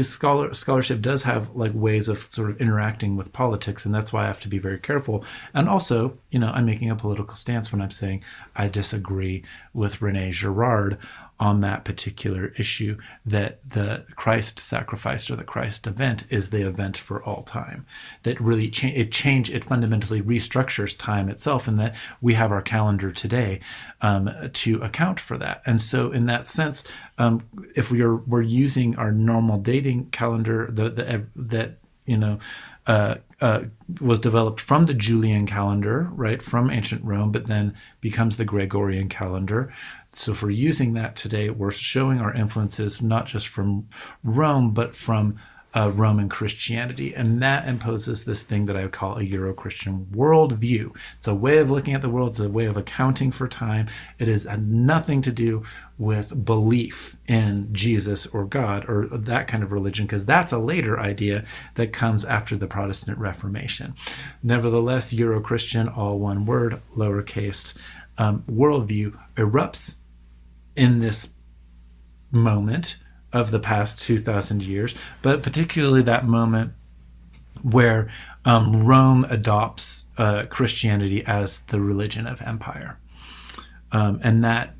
scholarship does have like ways of sort of interacting with politics, and that's why I have to be very careful. And also, I'm making a political stance when I'm saying I disagree with Rene Girard on that particular issue, that the Christ sacrifice or the Christ event is the event for all time. That really it fundamentally restructures time itself, and that we have our calendar today to account for that. And so in that sense, if we're using our normal dating calendar that was developed from the Julian calendar, right, from ancient Rome, but then becomes the Gregorian calendar. So if we're using that today, we're showing our influences not just from Rome, but from Roman Christianity. And that imposes this thing that I would call a Euro-Christian worldview. It's a way of looking at the world. It's a way of accounting for time. It has nothing to do with belief in Jesus or God or that kind of religion, because that's a later idea that comes after the Protestant Reformation. Nevertheless, Euro-Christian, all one word, lowercase, worldview erupts in this moment of the past 2,000 years, but particularly that moment where Rome adopts Christianity as the religion of empire. And that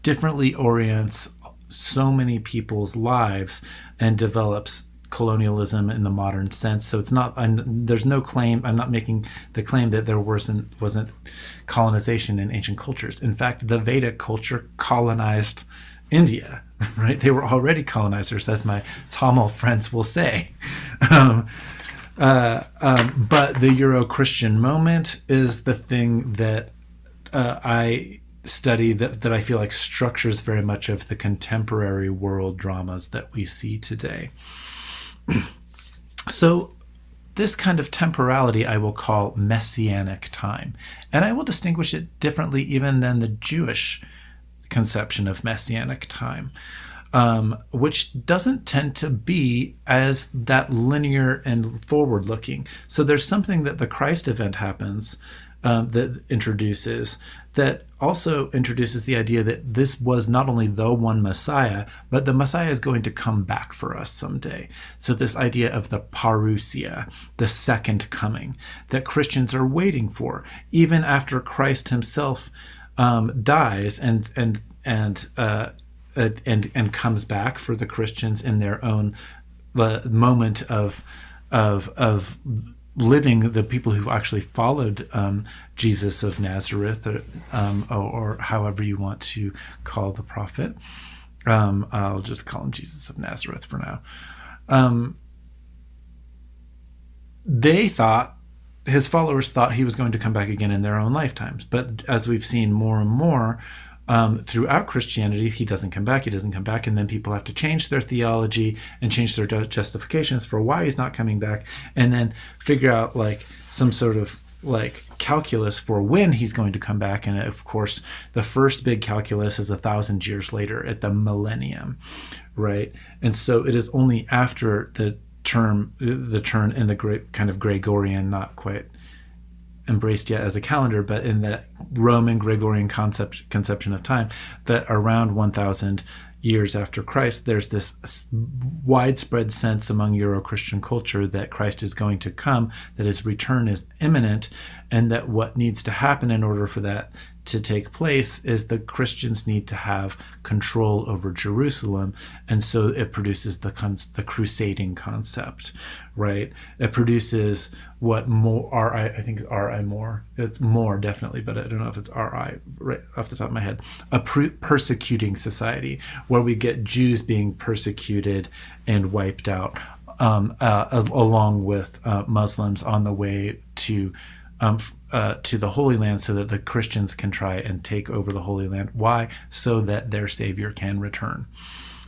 differently orients so many people's lives and develops colonialism in the modern sense. So it's not, there's no claim, I'm not making the claim that there wasn't colonization in ancient cultures. In fact, the Vedic culture colonized India, right? They were already colonizers, as my Tamil friends will say. But the Euro-Christian moment is the thing that I study that I feel like structures very much of the contemporary world dramas that we see today. So this kind of temporality I will call Messianic time. And I will distinguish it differently even than the Jewish conception of Messianic time, which doesn't tend to be as that linear and forward-looking. So there's something that the Christ event happens that introduces, that also introduces the idea that this was not only the one Messiah, but the Messiah is going to come back for us someday. So this idea of the parousia, the second coming, that Christians are waiting for, even after Christ himself dies and comes back for the Christians in their own moment of living, the people who actually followed Jesus of Nazareth, or however you want to call the prophet. I'll just call him Jesus of Nazareth for now. His followers thought he was going to come back again in their own lifetimes. But as we've seen more and more throughout Christianity, he doesn't come back, and then people have to change their theology and change their justifications for why he's not coming back, and then figure out like some sort of like calculus for when he's going to come back. And of course, the first big calculus is 1,000 years later at the millennium, right? And so it is only after the turn in the great kind of Gregorian, not quite embraced yet as a calendar, but in the Roman Gregorian conception of time, that around 1,000 years after Christ, there's this widespread sense among Euro-Christian culture that Christ is going to come, that his return is imminent, and that what needs to happen in order for that to take place is the Christians need to have control over Jerusalem. And so it produces the crusading concept, right? It produces what more I think R.I. Moore, it's more definitely, but I don't know if it's R.I. right off the top of my head, a persecuting society where we get Jews being persecuted and wiped out along with Muslims on the way to the Holy Land, so that the Christians can try and take over the Holy Land. Why? So that their Savior can return.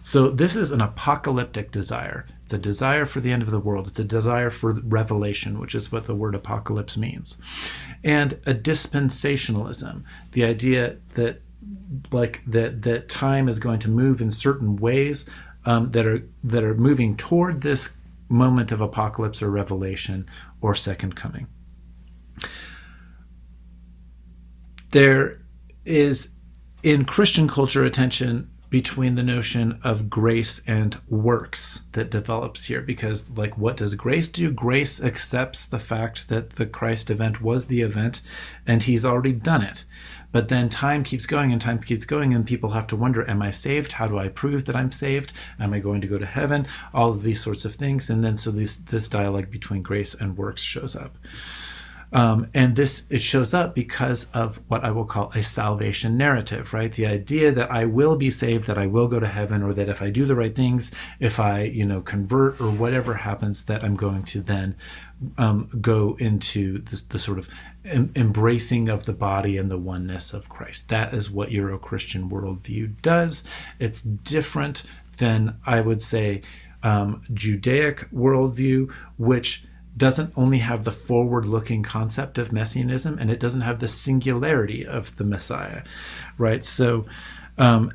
So this is an apocalyptic desire. It's a desire for the end of the world. It's a desire for revelation, which is what the word apocalypse means. And a dispensationalism, the idea that like that time is going to move in certain ways that are moving toward this moment of apocalypse or revelation or second coming. There is in Christian culture a tension between the notion of grace and works that develops here, because like, what does grace do? Grace accepts the fact that the Christ event was the event and he's already done it. But then time keeps going and time keeps going, and people have to wonder, am I saved? How do I prove that I'm saved? Am I going to go to heaven? All of these sorts of things. And then so this dialogue between grace and works shows up. And it shows up because of what I will call a salvation narrative, right? The idea that I will be saved, that I will go to heaven, or that if I do the right things, if I, convert or whatever happens, that I'm going to then go into the sort of embracing of the body and the oneness of Christ. That is what Euro-Christian worldview does. It's different than, I would say, Judaic worldview, which doesn't only have the forward-looking concept of messianism, and it doesn't have the singularity of the Messiah, right? So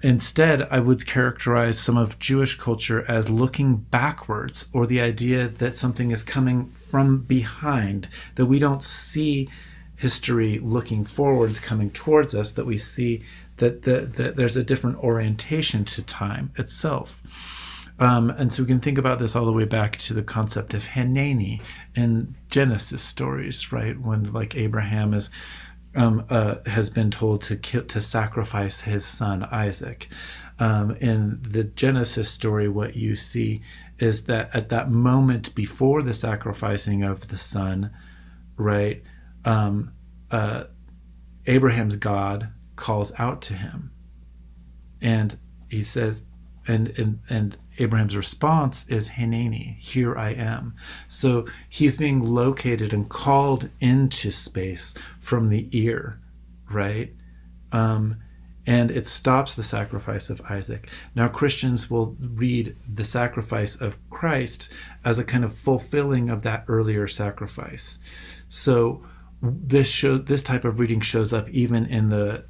instead, I would characterize some of Jewish culture as looking backwards, or the idea that something is coming from behind, that we don't see history looking forwards coming towards us, that we see that there's a different orientation to time itself. And so we can think about this all the way back to the concept of Hanani in Genesis stories, right? When like Abraham has been told to sacrifice his son Isaac. In the Genesis story, what you see is that at that moment before the sacrificing of the son, right, Abraham's God calls out to him, and he says, and Abraham's response is Hanani, here I am. So he's being located and called into space from the ear, right? And it stops the sacrifice of Isaac. Now Christians will read the sacrifice of Christ as a kind of fulfilling of that earlier sacrifice. So this type of reading shows up even in the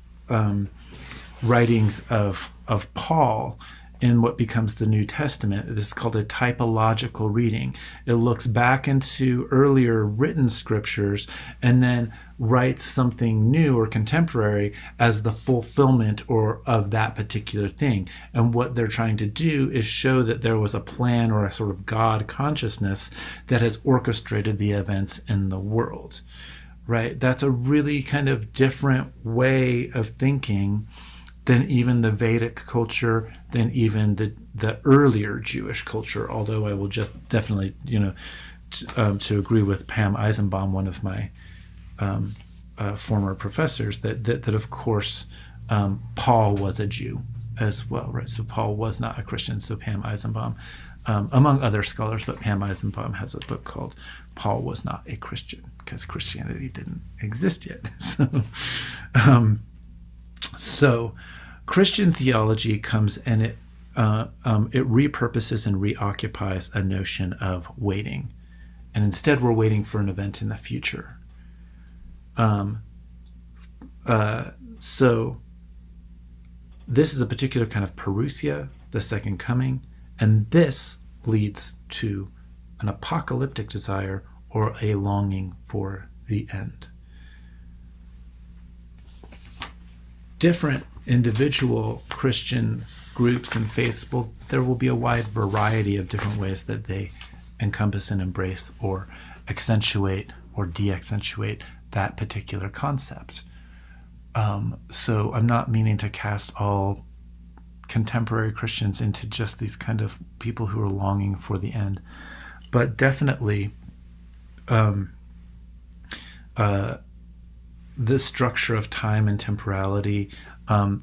writings of Paul, in what becomes the New Testament. This is called a typological reading. It looks back into earlier written scriptures and then writes something new or contemporary as the fulfillment of that particular thing. And what they're trying to do is show that there was a plan or a sort of God consciousness that has orchestrated the events in the world, right? That's a really kind of different way of thinking than even the Vedic culture, than even the earlier Jewish culture. Although I will just definitely, to agree with Pam Eisenbaum, one of my former professors, that of course Paul was a Jew as well, right? So Paul was not a Christian. So Pam Eisenbaum, among other scholars, but Pam Eisenbaum has a book called "Paul Was Not a Christian," because Christianity didn't exist yet. So Christian theology comes and it repurposes and reoccupies a notion of waiting. And instead we're waiting for an event in the future. So this is a particular kind of parousia, the second coming, and this leads to an apocalyptic desire or a longing for the end. Different individual Christian groups and faiths, there will be a wide variety of different ways that they encompass and embrace or accentuate or de-accentuate that particular concept. So I'm not meaning to cast all contemporary Christians into just these kind of people who are longing for the end, but definitely the structure of time and temporality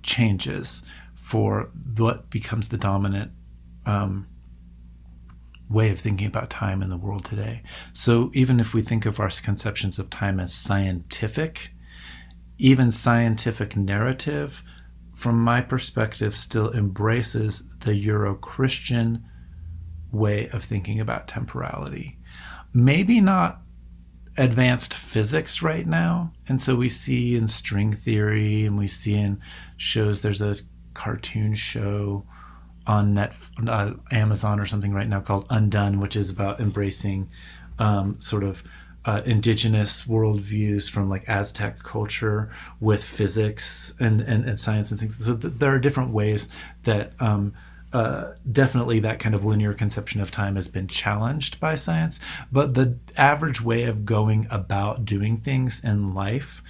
changes for what becomes the dominant way of thinking about time in the world today. So even if we think of our conceptions of time as scientific, even scientific narrative, from my perspective, still embraces the Euro-Christian way of thinking about temporality. Maybe not advanced physics right now. And so we see in string theory, and we see in shows, there's a cartoon show on Amazon or something right now called Undone, which is about embracing sort of indigenous worldviews from like Aztec culture with physics and science and things. So there are different ways that definitely that kind of linear conception of time has been challenged by science, but the average way of going about doing things in life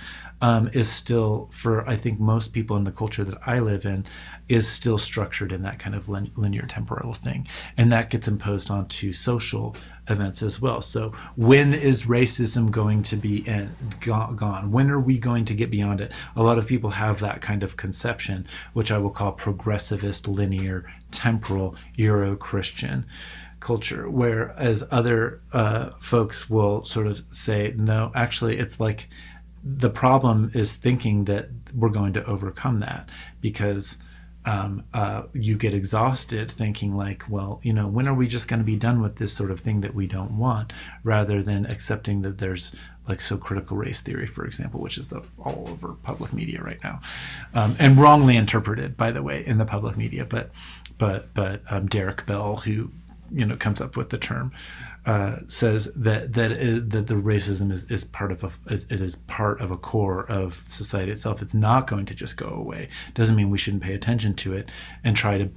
is still, for I think most people in the culture that I live in, is still structured in that kind of linear temporal thing, and that gets imposed onto social events as well. So when is racism going to be gone? When are we going to get beyond it? A lot of people have that kind of conception, which I will call progressivist, linear, temporal, Euro-Christian culture, whereas other folks will sort of say, no, actually, it's like the problem is thinking that we're going to overcome that, because you get exhausted thinking like, well, when are we just going to be done with this sort of thing that we don't want, rather than accepting that there's like so critical race theory, for example, which is all over public media right now, and wrongly interpreted, by the way, in the public media. But Derek Bell, who comes up with the term, says that the racism is part of a core of society itself. It's not going to just go away. Doesn't mean we shouldn't pay attention to it and try to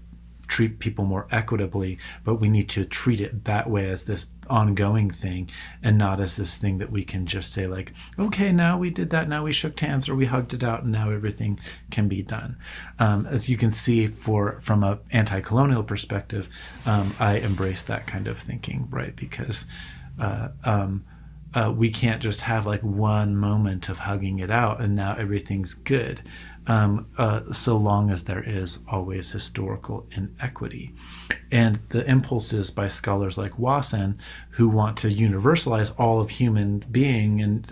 treat people more equitably, but we need to treat it that way, as this ongoing thing, and not as this thing that we can just say like, okay, now we did that, now we shook hands or we hugged it out, and now everything can be done. As you can see, from an anti-colonial perspective, I embrace that kind of thinking, right? Because we can't just have like one moment of hugging it out and now everything's good, so long as there is always historical inequity. And the impulses by scholars like Wasson, who want to universalize all of human being and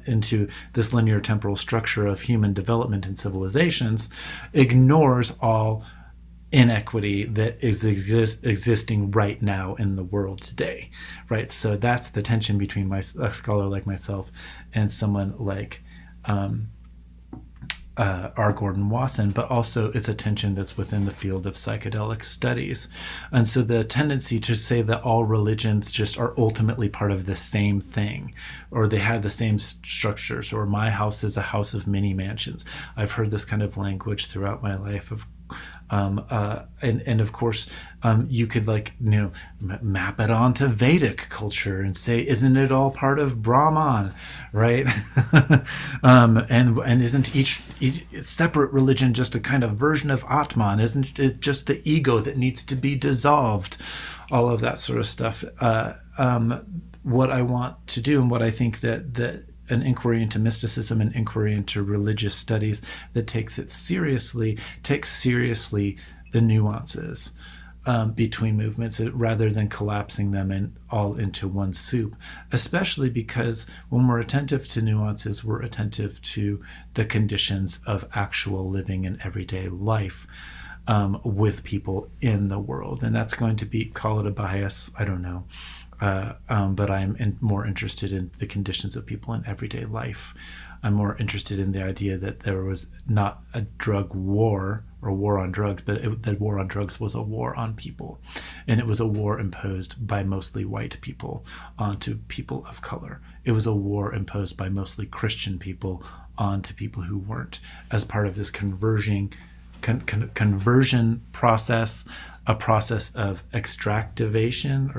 into this linear temporal structure of human development and civilizations, ignores all inequity that is existing right now in the world today, right? So that's the tension between a scholar like myself and someone like R. Gordon Wasson, but also it's a tension that's within the field of psychedelic studies. And so the tendency to say that all religions just are ultimately part of the same thing, or they have the same structures, or my house is a house of many mansions. I've heard this kind of language throughout my life of and of course, you could map it onto Vedic culture and say, isn't it all part of Brahman, right? And isn't each separate religion just a kind of version of Atman? Isn't it just the ego that needs to be dissolved? All of that sort of stuff. What I want to do, and what I think that an inquiry into mysticism, an inquiry into religious studies that takes seriously the nuances between movements, rather than collapsing them all into one soup, especially because when we're attentive to nuances, we're attentive to the conditions of actual living in everyday life with people in the world. And that's going to be, call it a bias, I don't know. But I'm more interested in the conditions of people in everyday life. I'm more interested in the idea that there was not a drug war or war on drugs, but that war on drugs was a war on people. And it was a war imposed by mostly white people onto people of color. It was a war imposed by mostly Christian people onto people who weren't, as part of this conversion process, a process of extraction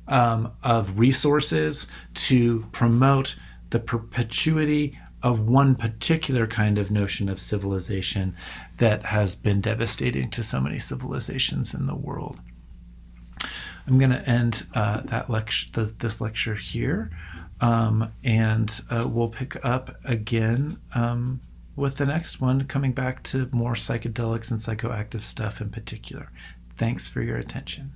of resources to promote the perpetuity of one particular kind of notion of civilization that has been devastating to so many civilizations in the world. I'm going to end this lecture here, and we'll pick up again with the next one, coming back to more psychedelics and psychoactive stuff in particular. Thanks for your attention.